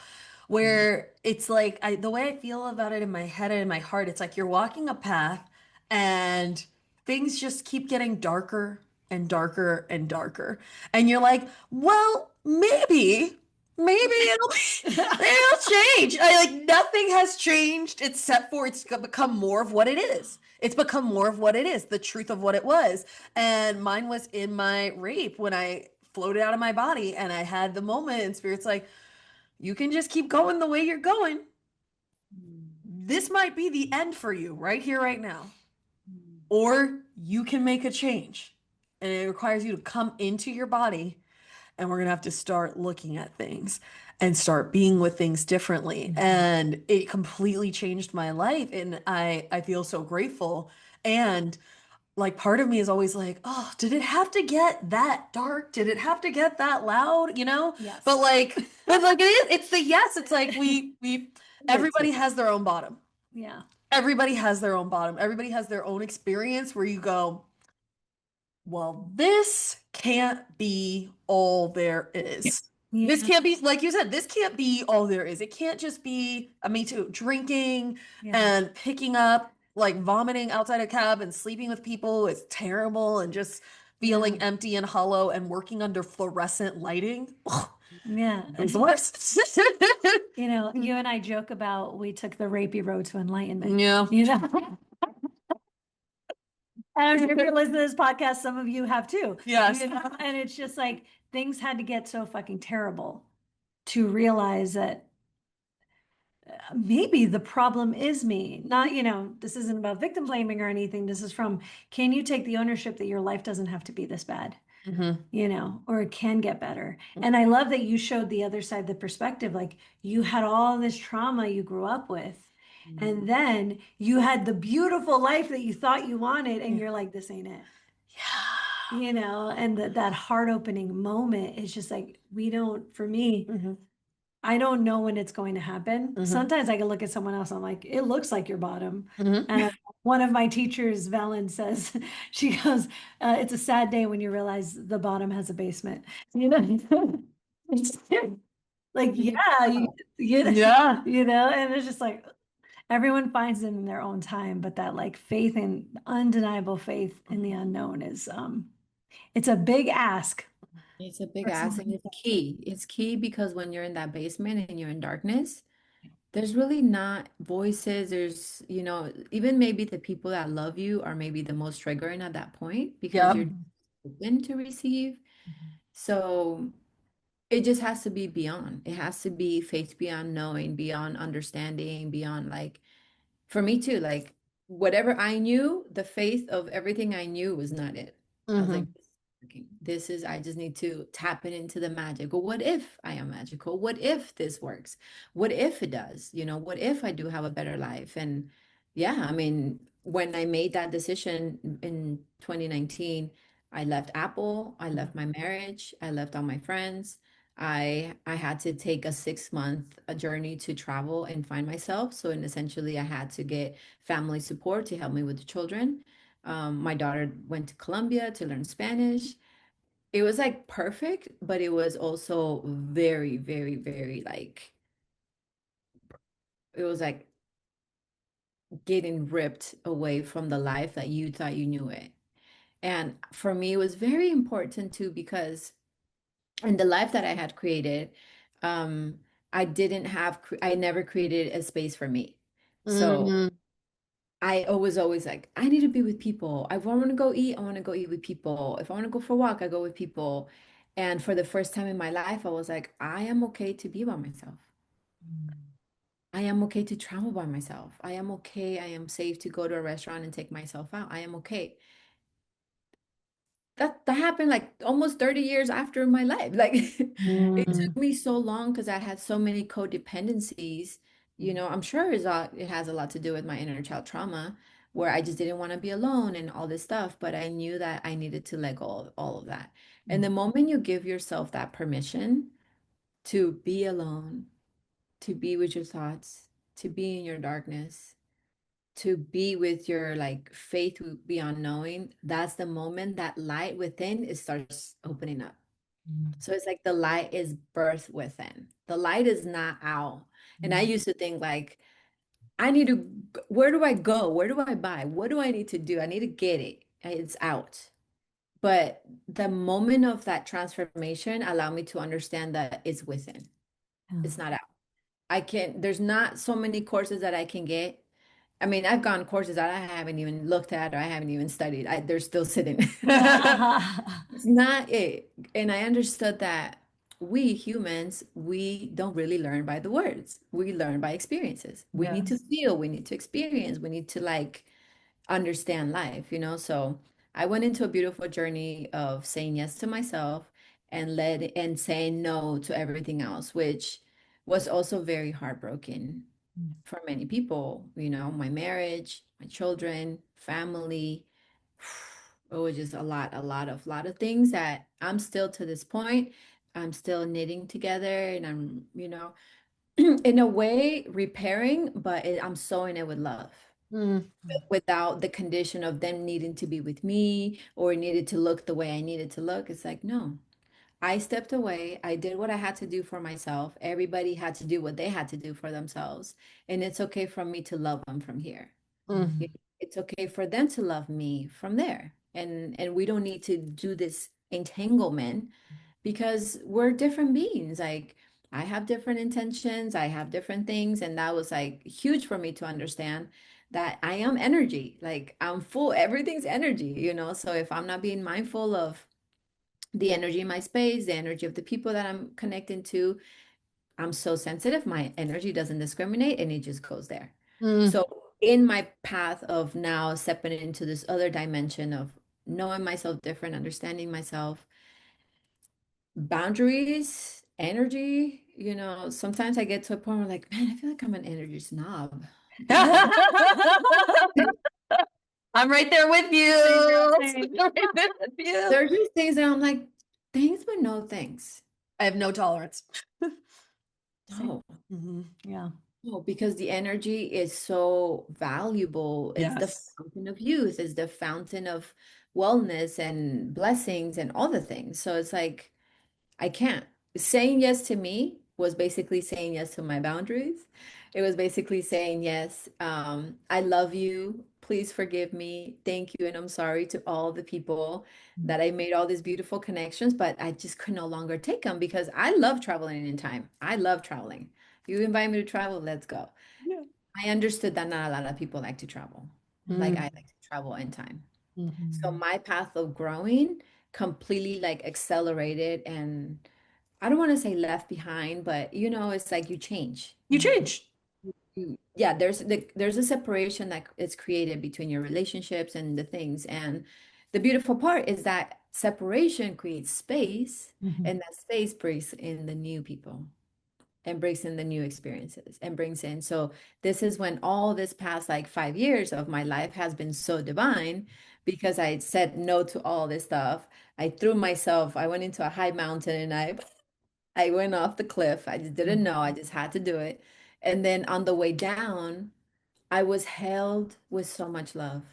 where it's like the way I feel about it in my head and in my heart, it's like you're walking a path and things just keep getting darker and darker and darker. And you're like, well, maybe it'll change. Nothing has changed except for it's become more of what it is. It's become more of what it is, the truth of what it was. And mine was in my rape when I floated out of my body and I had the moment and spirit's like, you can just keep going the way you're going. This might be the end for you right here, right now. Or you can make a change. And it requires you to come into your body and we're going to have to start looking at things and start being with things differently. And it completely changed my life. And I feel so grateful. And like part of me is always like, oh, did it have to get that dark? Did it have to get that loud? Yes. But like it is, it's the yes. It's like everybody has their own bottom. Yeah. Everybody has their own bottom. Everybody has their own experience where you go, well, this can't be all there is. This Yeah. can't be, like you said, this can't be all there is. It can't just be, me too, drinking Yeah. and picking up, like vomiting outside a cab and sleeping with people is terrible and just feeling empty and hollow and working under fluorescent lighting. Ugh, Yeah. it's the worst. You know, you and I joke about we took the rapey road to enlightenment. Yeah. You know? And I'm sure if you're listening to this podcast, some of you have too. Yes. You know? And it's just like things had to get so fucking terrible to realize that maybe the problem is me. Not, you know, this isn't about victim blaming or anything. This is from, can you take the ownership that your life doesn't have to be this bad? You know, or it can get better. And I love that you showed the other side, the perspective, like you had all this trauma you grew up with. And then you had the beautiful life that you thought you wanted, and you're like, this ain't it. Yeah. You know, and that heart opening moment is just like, we don't, for me, I don't know when it's going to happen. Sometimes I can look at someone else, I'm like, it looks like your bottom. And one of my teachers, Valen, says, she goes, it's a sad day when you realize the bottom has a basement. You know? Like, yeah, Yeah. you know, and it's just like everyone finds them in their own time, but that like faith and undeniable faith in the unknown is it's a big ask. It's a big For ask and someone. it's key. It's key because when you're in that basement and you're in darkness, there's really not voices. There's, even maybe the people that love you are maybe the most triggering at that point because Yeah. you're open to receive. So it just has to be beyond. It has to be faith beyond knowing, beyond understanding, beyond like, for me too, like whatever I knew, the faith of everything I knew was not it. I was like, okay, this is, I just need to tap it into the magical. What if I am magical? What if this works? What if it does? What if I do have a better life? And yeah, I mean, when I made that decision in 2019, I left Apple, I left my marriage, I left all my friends. I had to take a 6 month journey to travel and find myself. So, and essentially, I had to get family support to help me with the children. My daughter went to Colombia to learn Spanish. It was like perfect, but it was also very, very, very like, it was like getting ripped away from the life that you thought you knew it. And for me, it was very important too, because in the life that I had created, um, I never created a space for me. So Mhm. I was always like, I need to be with people. If I want to go eat, I want to go eat with people. If I want to go for a walk, I go with people. And for the first time in my life, I was like, I am okay to be by myself. I am okay to travel by myself. I am okay. I am safe to go to a restaurant and take myself out. I am okay. That happened like almost 30 years after my life. Like it took me so long because I had so many codependencies. I'm sure it has a lot to do with my inner child trauma, where I just didn't want to be alone and all this stuff. But I knew that I needed to let go of all of that. And the moment you give yourself that permission to be alone, to be with your thoughts, to be in your darkness, to be with your like faith beyond knowing, that's the moment that light within it starts opening up. So it's like the light is birth within. The light is not out. And I used to think like, where do I go? Where do I buy? What do I need to do? I need to get it. It's out. But the moment of that transformation allowed me to understand that it's within. It's not out. There's not so many courses that I can get. I mean, I've gone courses that I haven't even looked at or I haven't even studied. They're still sitting. It's not it. And I understood that we humans, we don't really learn by the words. We learn by experiences. We need to feel, we need to experience, we need to like understand life. So I went into a beautiful journey of saying yes to myself and saying no to everything else, which was also very heartbroken for many people, my marriage, my children, family. It was just a lot of things that I'm still to this point. I'm still knitting together and I'm, in a way repairing, but I'm sewing it with love without the condition of them needing to be with me or needed to look the way I needed to look. It's like, no, I stepped away. I did what I had to do for myself. Everybody had to do what they had to do for themselves. And it's okay for me to love them from here. Mm. It's okay for them to love me from there. And we don't need to do this entanglement because we're different beings. Like I have different intentions, I have different things, and that was like huge for me to understand that I am energy. Like I'm full, everything's energy, you know. So if I'm not being mindful of the energy in my space, the energy of the people that I'm connecting to, I'm so sensitive. My energy doesn't discriminate and it just goes there. Mm. So, in my path of now stepping into this other dimension of knowing myself different, understanding myself, boundaries, energy, you know, sometimes I get to a point where, like, man, I feel like I'm an energy snob. I'm right there with you. Same. I'm right there with you. There are just things that I'm like, thanks, but no thanks. I have no tolerance. No. Mhm. Yeah. No, because the energy is so valuable. It's the Yes. fountain of youth, it's the fountain of wellness and blessings and all the things. So it's like, I can't. Saying yes to me was basically saying yes to my boundaries. It was basically saying yes. I love you. Please forgive me. Thank you. And I'm sorry to all the people that I made all these beautiful connections, but I just could no longer take them because I love traveling in time. I love traveling. You invite me to travel, let's go. Yeah. I understood that not a lot of people like to travel. Like I like to travel in time. So Mhm. my path of growing completely like accelerated and I don't want to say left behind, but you know, it's like you change. You changed. Yeah, there's a separation that is created between your relationships and the things. And the beautiful part is that separation creates space, Mhm. and that space brings in the new people and brings in the new experiences and brings in. So this is when all this past like 5 years of my life has been so divine because I said no to all this stuff. I threw myself, I went into a high mountain and I went off the cliff. I just didn't know. I just had to do it. And then on the way down, I was held with so much love.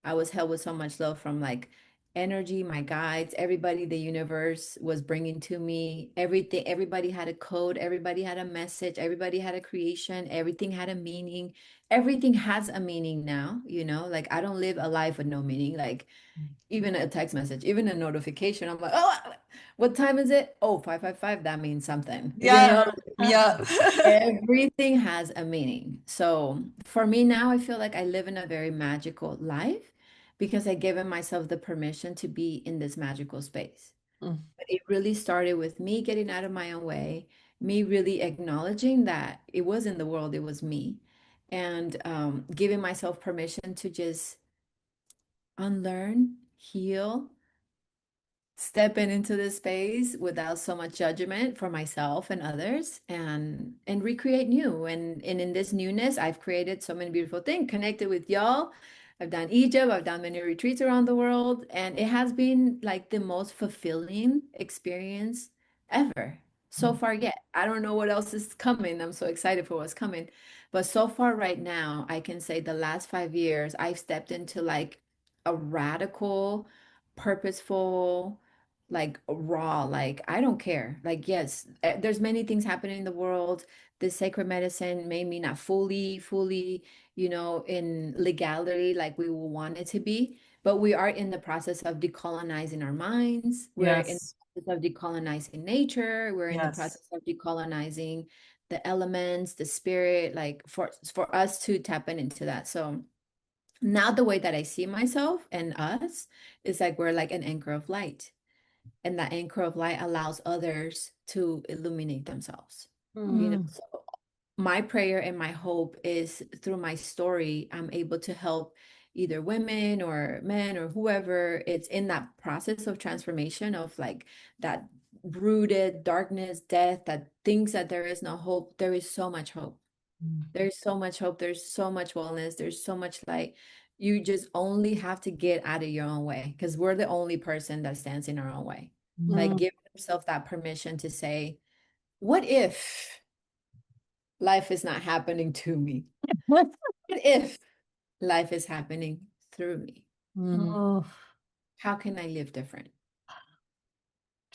I was held with so much love from like energy, my guides, everybody the universe was bringing to me. Everything, everybody had a code, everybody had a message, everybody had a creation, everything had a meaning. Everything has a meaning now, you know? Like I don't live a life with no meaning. Like even a text message, even a notification. I'm like, oh, what time is it? Oh, 5:55. That means something. You Yeah. know, Yeah. everything has a meaning. So for me now, I feel like I live in a very magical life because I given myself the permission to be in this magical space. Mm. But it really started with me getting out of my own way, me really acknowledging that it wasn't the world, it was me, and giving myself permission to just unlearn, heal, stepping into this space without so much judgment for myself and others and recreate new and in this newness I've created so many beautiful things connected with y'all. I've done Egypt, I've done many retreats around the world, and it has been like the most fulfilling experience ever so far. Yet I don't know what else is coming. I'm so excited for what's coming, but so far right now I can say the last 5 years I've stepped into like a radical, purposeful, like raw, like I don't care. Like, yes, there's many things happening in the world. This sacred medicine may be not fully, you know, in legality like we will want it to be, but we are in the process of decolonizing our minds. We're in Yes. the process of decolonizing nature. We're in the Yes. process of decolonizing the elements, the spirit, like for us to tap into that. So now the way that I see myself and us is like we're like an anchor of light, and that anchor of light allows others to illuminate themselves, you know. Mm. So my prayer and my hope is through my story I'm able to help either women or men or whoever it's in that process of transformation of like that rooted darkness, death, that thinks that there is no hope. There is so much hope. There's so much hope. There's so much wellness. There's so much light. You just only have to get out of your own way because we're the only person that stands in our own way. Like Mm. give yourself that permission to say, what if life is not happening to me? What if life is happening through me? Mm. Oh, How can I live different?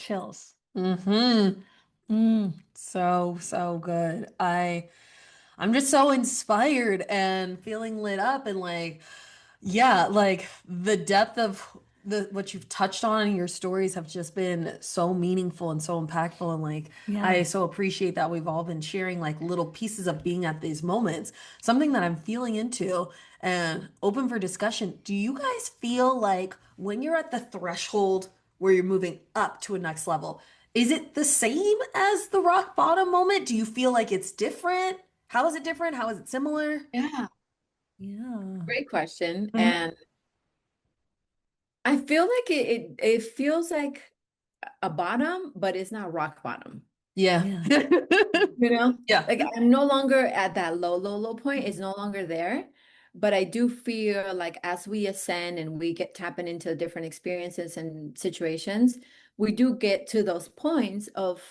Chills. So good. I'm just so inspired and feeling lit up and like, yeah, like the depth of the what you've touched on in your stories have just been so meaningful and so impactful. And like, Yeah. I so appreciate that we've all been sharing like little pieces of being at these moments, something that I'm feeling into and open for discussion. Do you guys feel like when you're at the threshold where you're moving up to a next level, is it the same as the rock bottom moment? Do you feel like it's different? How is it different? How is it similar? Yeah, Yeah. great question. Mhm. And I feel like it feels like a bottom, but it's not rock bottom. Yeah. Yeah. You know, Yeah. like I'm no longer at that low point. It's no longer there. But I do feel like as we ascend and we get tapping into different experiences and situations, we do get to those points of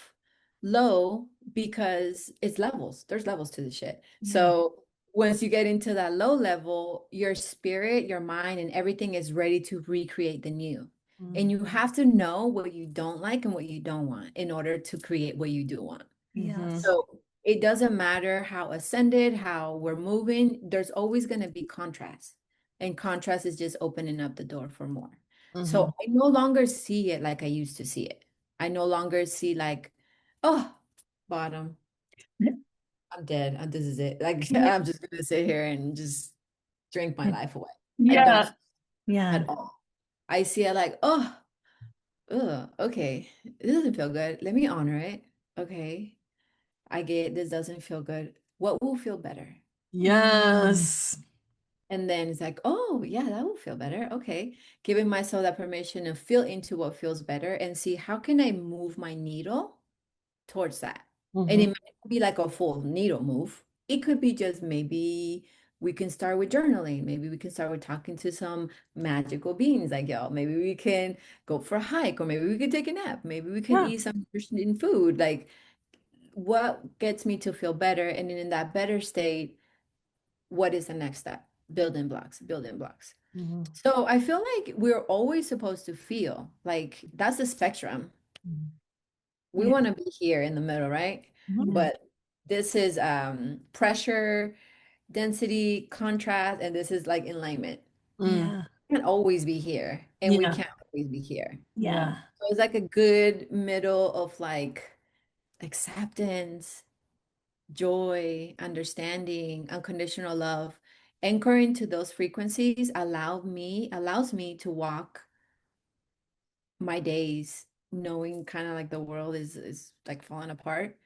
low because it's levels. There's levels to the shit. Yeah. So once you get into that low level, your spirit, your mind, and everything is ready to recreate the new. And you have to know what you don't like and what you don't want in order to create what you do want. Yes. So it doesn't matter how ascended, how we're moving, there's always going to be contrast. And contrast is just opening up the door for more. So I no longer see it like I used to see it. I no longer see like, oh, bottom, I'm dead. This is it. Like Yeah. I'm just gonna sit here and just drink my life away. I don't Yeah. Yeah. at all. I see it like, oh, ugh, okay. It doesn't feel good. Let me honor it. Okay. I get this doesn't feel good. What will feel better? Yes. And then it's like, oh, yeah, that will feel better. Okay. Giving myself that permission to feel into what feels better and see how can I move my needle towards that. And it Mhm. might not be like a full needle move. It could be just maybe we can start with journaling. Maybe we can start with talking to some magical beings like y'all. Maybe we can go for a hike, or maybe we can take a nap. Maybe we can Yeah. eat some nutrition food. Like what gets me to feel better? And then in that better state, what is the next step? Building blocks, building blocks. Mhm. So I feel like we're always supposed to feel like that's the spectrum. We Yeah. want to be here in the middle, right? But this is pressure, density, contrast, and this is like alignment. Mm. Yeah. We can't always be here, and we Yeah. can't always be here. Yeah. So it's like a good middle of like acceptance, joy, understanding, unconditional love. Anchoring to those frequencies allows me to walk my days knowing kind of like the world is like falling apart.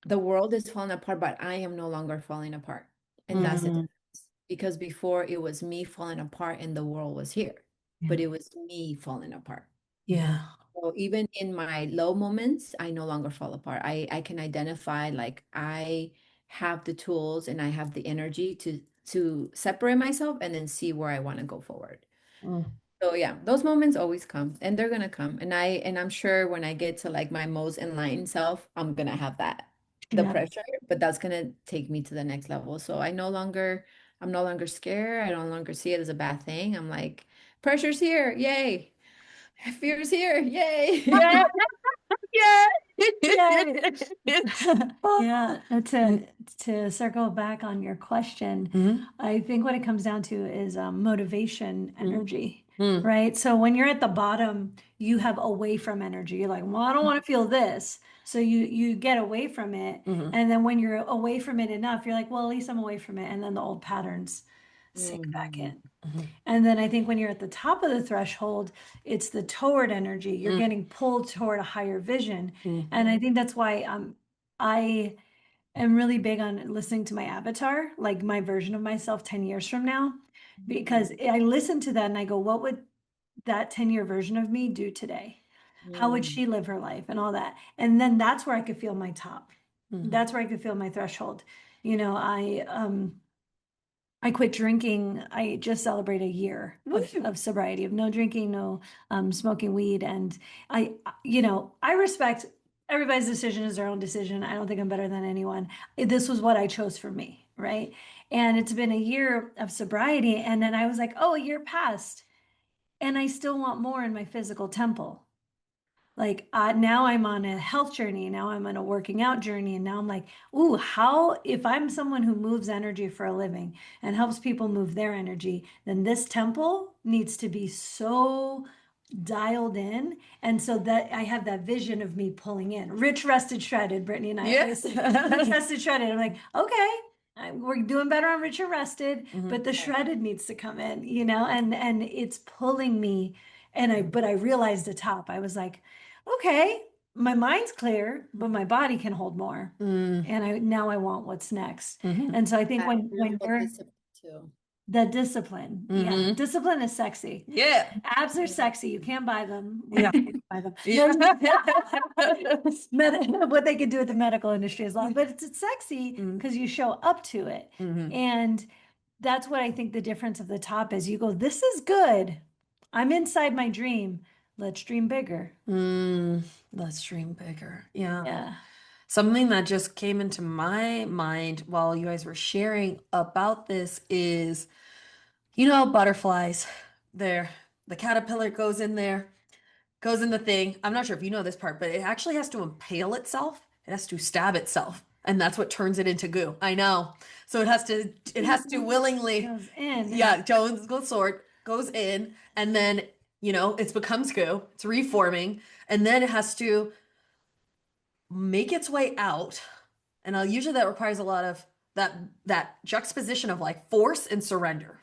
The world is falling apart, but I am no longer falling apart. And that's the Mhm. difference. Because before it was me falling apart and the world was here, Yeah. but it was me falling apart. Yeah. So even in my low moments, I no longer fall apart. I can identify like I have the tools and I have the energy to separate myself and then see where I want to go forward. Mm. So yeah, those moments always come and they're gonna come. And I'm sure when I get to like my most enlightened self, I'm gonna have that the Yeah. pressure, but that's gonna take me to the next level. So I'm no longer scared. I no longer see it as a bad thing. I'm like, pressure's here, yay. Fear's here, yay. Yeah. Yeah. Yeah. Yeah, to circle back on your question, Mhm. I think what it comes down to is motivation Mhm. energy, Mm. right? So when you're at the bottom, you have away from energy. You're like, well, I don't want to feel this. So you get away from it. Mhm. And then when you're away from it enough, you're like, well, at least I'm away from it. And then the old patterns sink back Mhm. in. Mhm. And then I think when you're at the top of the threshold, it's the toward energy. You're Mm. getting pulled toward a higher vision. Mm. And I think that's why I am really big on listening to my avatar, like my version of myself 10 years from now, because I listen to that and I go, what would that 10-year version of me do today? How would Mm. she live her life and all that? And then that's where I could feel my top. Mhm. That's where I could feel my threshold. You know, I quit drinking. I just celebrate a year of sobriety, of no drinking, no smoking weed. And I respect everybody's decision is their own decision. I don't think I'm better than anyone. This was what I chose for me, right? And it's been a year of sobriety. And then I was like, oh, a year passed. And I still want more in my physical temple. Like now I'm on a health journey, now I'm on a working out journey, and now I'm like, ooh, how, if I'm someone who moves energy for a living and helps people move their energy, then this temple needs to be so dialed in. And so that I have that vision of me pulling in. Rich, rested, shredded. Brittany and I always say rich, rested, shredded. I'm like, okay, we're doing better on rich and rested, but the shredded needs to come in, and it's pulling me. But I realized the top. I was like, okay, my mind's clear, but my body can hold more. And now I want what's next. And so I think when we're discipline too. the discipline, yeah, discipline is sexy. Yeah. Abs are sexy. You can't buy them. Yeah. You can't buy them. Yeah. What they could do with the medical industry is long, but it's sexy because you show up to it. And that's what I think the difference of the top is. You go, this is good. I'm inside my dream. Let's dream bigger. Let's dream bigger. Yeah. Yeah. Something that just came into my mind while you guys were sharing about this is, butterflies. The caterpillar goes in there, goes in the thing. I'm not sure if you know this part, but it actually has to impale itself. It has to stab itself. And that's what turns it into goo. I know. So it has to willingly Goes in. Yeah, Jones goes sword, goes in, and then, it becomes goo. It's reforming. And then it has to make its way out. And usually that requires a lot of that juxtaposition of like force and surrender.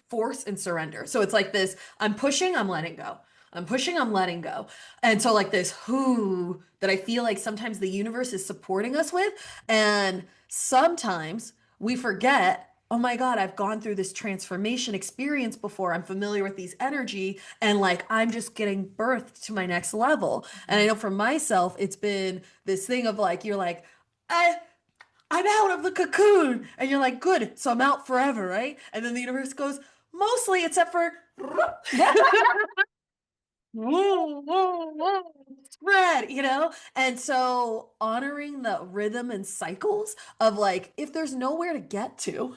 So it's like this, I'm pushing, I'm letting go. I'm pushing, I'm letting go. And so like this whoo that I feel like sometimes the universe is supporting us with. And sometimes we forget, oh my God, I've gone through this transformation experience before. I'm familiar with these energy and like I'm just getting birthed to my next level. And I know for myself, it's been this thing of like, you're like, I'm out of the cocoon. And you're like, good, so I'm out forever, right? And then the universe goes, mostly, except for spread, And so honoring the rhythm and cycles of like, if there's nowhere to get to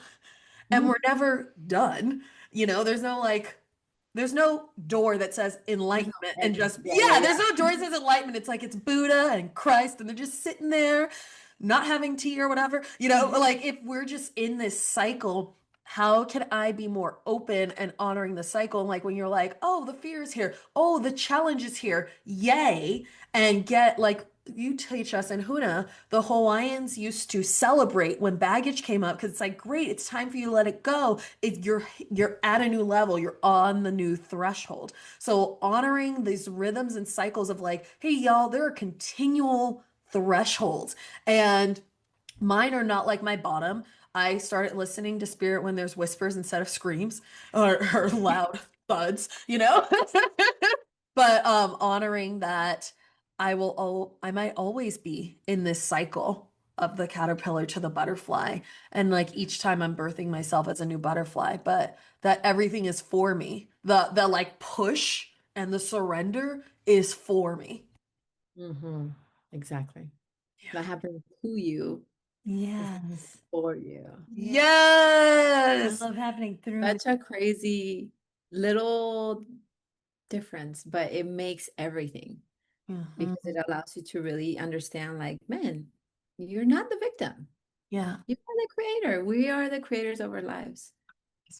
and we're never done, there's no door that says enlightenment and just, there's no door that says enlightenment. It's like it's Buddha and Christ and they're just sitting there not having tea or whatever, like if we're just in this cycle, how can I be more open and honoring the cycle? And like when you're like, oh, the fear is here. Oh, the challenge is here. Yay. And get like, you teach us in Huna, the Hawaiians used to celebrate when baggage came up because it's like, great, it's time for you to let it go. You're at a new level. You're on the new threshold. So honoring these rhythms and cycles of like, hey, y'all, there are continual thresholds and mine are not like my bottom. I started listening to spirit when there's whispers instead of screams or loud thuds, but honoring that I might always be in this cycle of the caterpillar to the butterfly. And like each time I'm birthing myself as a new butterfly, but that everything is for me. The like push and the surrender is for me. Exactly. That happens to you. Yes. For you. Yes. I love happening through. Such a crazy little difference, but it makes everything because it allows you to really understand like, man, you're not the victim. Yeah. You are the creator. We are the creators of our lives.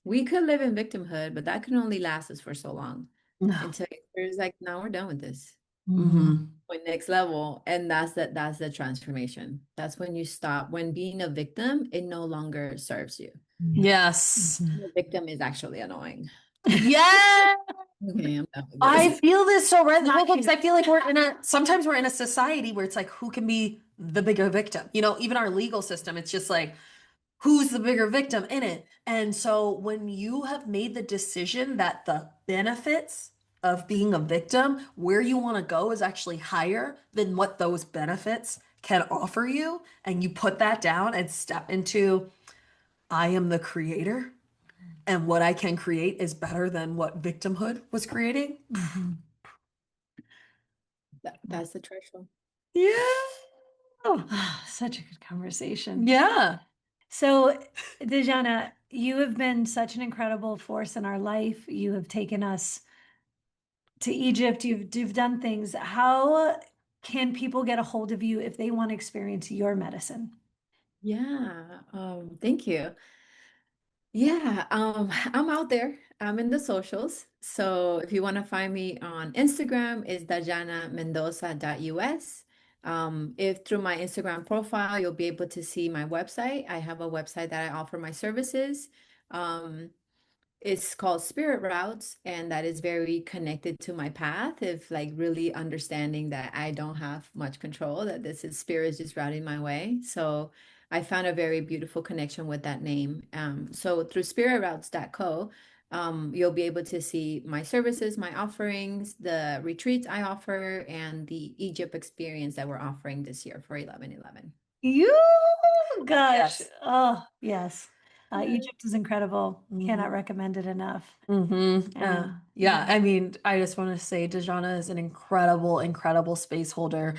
We could live in victimhood, but that can only last us for so long. Until it's like, now we're done with this. Point next level. And that's the transformation. That's when you stop. When being a victim, it no longer serves you. Yes. The victim is actually annoying. Yeah. Okay, I'm done with this. I feel this so right because I feel like sometimes we're in a society where it's like, who can be the bigger victim? Even our legal system, it's just like, who's the bigger victim in it? And so when you have made the decision that the benefits of being a victim, where you want to go is actually higher than what those benefits can offer you, and you put that down and step into, I am the creator, and what I can create is better than what victimhood was creating. That's the threshold. Yeah. Such a good conversation. Yeah. So, Dayana, you have been such an incredible force in our life. You have taken us to Egypt. You've done things. How can people get a hold of you if they want to experience your medicine? Yeah, thank you. Yeah, I'm out there. I'm in the socials. So if you want to find me on Instagram, it's dayanamendoza.us. If through my Instagram profile, you'll be able to see my website. I have a website that I offer my services. Um, it's called Spirit Routes, and that is very connected to my path of like really understanding that I don't have much control, that this is spirit is just routing my way. So I found a very beautiful connection with that name. So through spiritroutes.co, you'll be able to see my services, my offerings, the retreats I offer, and the Egypt experience that we're offering this year for 11/11. You gosh. Yes. Oh, yes. Yeah. Egypt is incredible. Cannot Mhm. recommend it enough. Yeah. Yeah. I mean, I just want to say Dayana is an incredible, incredible space holder.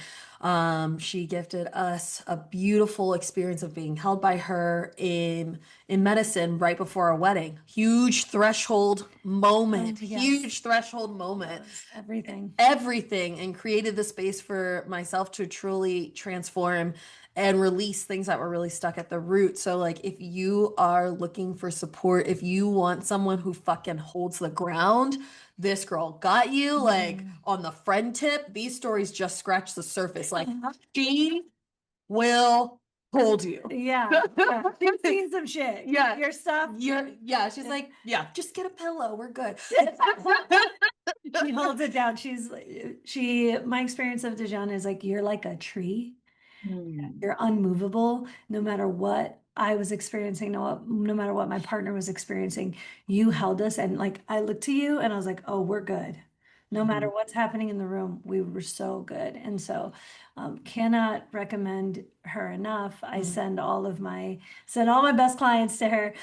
She gifted us a beautiful experience of being held by her in medicine right before our wedding. Huge threshold moment. Oh, yes. Huge threshold moment. Everything. Everything, and created the space for myself to truly transform and release things that were really stuck at the root. So like if you are looking for support, if you want someone who fucking holds the ground, this girl got you. Like on the friend tip, these stories just scratch the surface. Like she will hold you. Yeah. Yeah. She's seen some shit. Yeah. Your stuff. Yeah, she's like, yeah, just get a pillow. We're good. She holds it down. My experience of Dejana is like, you're like a tree. Hmm. You're unmovable no matter what I was experiencing, no matter what my partner was experiencing. You held us, and like I looked to you and I was like, oh, we're good. No matter Mhm. what's happening in the room, we were so good. And so cannot recommend her enough. I send all my best clients to her.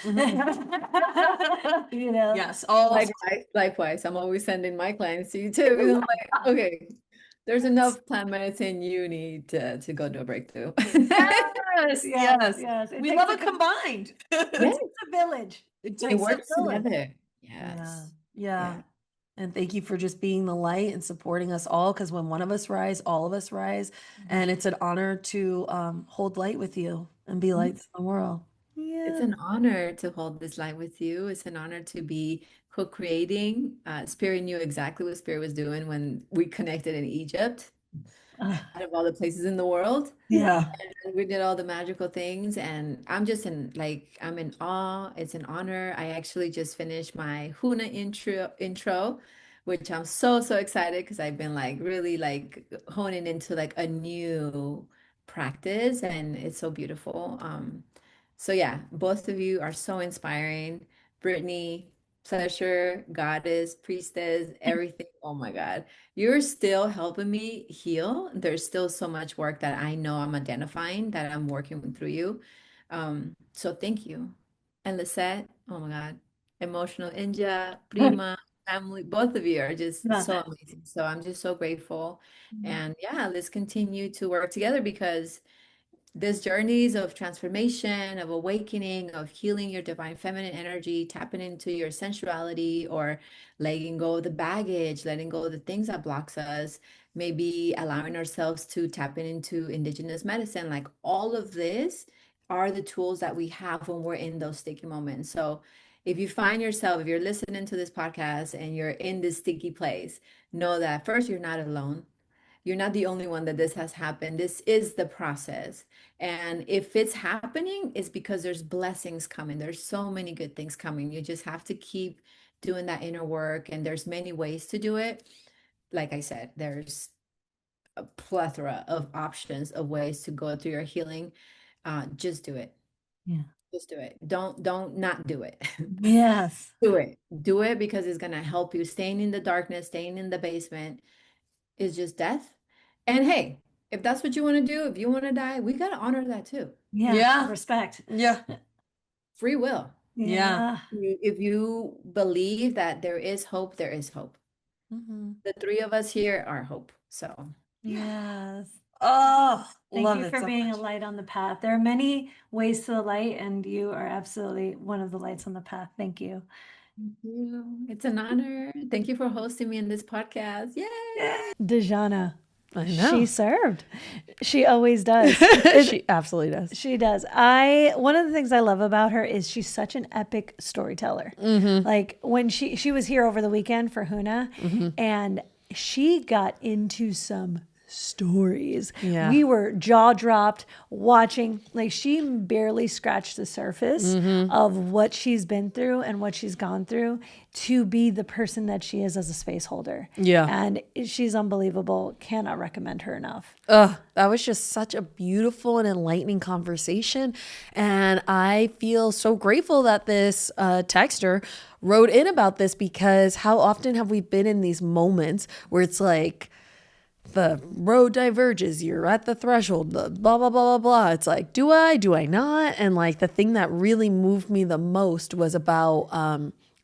You know. Yes. All Likewise, I'm always sending my clients to you too. Because I'm like, okay, there's enough plant medicine you need to go do a breakthrough. Yes, yes. Yes. We love it combined. It Yes, takes a village. It it takes a works village. together. Yeah. Yes. Yeah. Yeah. And thank you for just being the light and supporting us all, because when one of us rise, all of us rise. And it's an honor to hold light with you and be lights in the world. It's Yeah. an honor to hold this light with you. It's an honor to be co-creating. Spirit knew exactly what Spirit was doing when we connected in Egypt, out of all the places in the world. Yeah. And we did all the magical things, and I'm just I'm in awe. It's an honor. I actually just finished my Huna intro, which I'm so excited because I've been like really like honing into like a new practice, and it's so beautiful. So yeah, both of you are so inspiring. Brittany, pleasure, goddess, priestess, everything. Oh my God. You're still helping me heal. There's still so much work that I know I'm identifying that I'm working through you. So thank you. And Lisette, oh my God. Emotional Inja, Prima, family, both of you are just Yeah. so amazing. So I'm just so grateful. And yeah, let's continue to work together because these journeys of transformation, of awakening, of healing your divine feminine energy, tapping into your sensuality, or letting go of the baggage, letting go of the things that blocks us, maybe allowing ourselves to tap into indigenous medicine. Like all of this are the tools that we have when we're in those sticky moments. So if you find yourself, if you're listening to this podcast and you're in this sticky place, know that first, you're not alone. You're not the only one that this has happened. This is the process. And if it's happening, it's because there's blessings coming. There's so many good things coming. You just have to keep doing that inner work. And there's many ways to do it. Like I said, there's a plethora of options of ways to go through your healing. Just do it. Yeah. Just do it. Don't not do it. Yes. Do it. Do it because it's gonna help you. Staying in the darkness, staying in the basement is just death. And hey, if that's what you want to do, if you want to die, we got to honor that too. Yeah. Yeah. Respect. Yeah. Free will. Yeah. Yeah. If you believe that there is hope, there is hope. Mhm. The three of us here are hope. So, Yes. Oh, Thank love you it for so being much. a light on the path. There are many ways to the light, and you are absolutely one of the lights on the path. Thank you. thank you. It's an honor. Thank you for hosting me in this podcast. Yay! Dejana, I know. She served. She always does. She absolutely does. She does. One of the things I love about her is she's such an epic storyteller. Like when she was here over the weekend for Huna, and she got into some stories. Yeah. We were jaw dropped watching, like she barely scratched the surface of what she's been through and what she's gone through to be the person that she is as a space holder. Yeah. And she's unbelievable. Cannot recommend her enough. That was just such a beautiful and enlightening conversation. And I feel so grateful that this texter wrote in about this, because how often have we been in these moments where it's like, the road diverges, you're at the threshold, the blah, blah, blah, blah, blah. It's like, do I not? And like the thing that really moved me the most was about,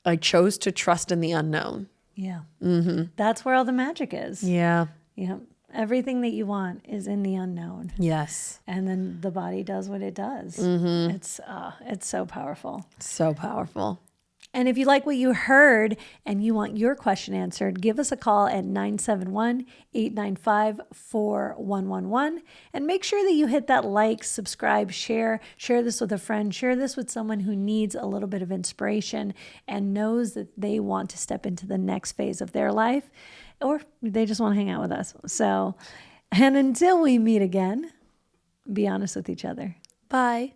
I chose to trust in the unknown. Yeah. That's where all the magic is. Yeah. Yeah. Everything that you want is in the unknown. Yes. And then the body does what it does. It's so powerful. So powerful. And if you like what you heard and you want your question answered, give us a call at 971-895-4111. And make sure that you hit that like, subscribe, share this with a friend, share this with someone who needs a little bit of inspiration and knows that they want to step into the next phase of their life, or they just want to hang out with us. So, and until we meet again, be honest with each other. Bye.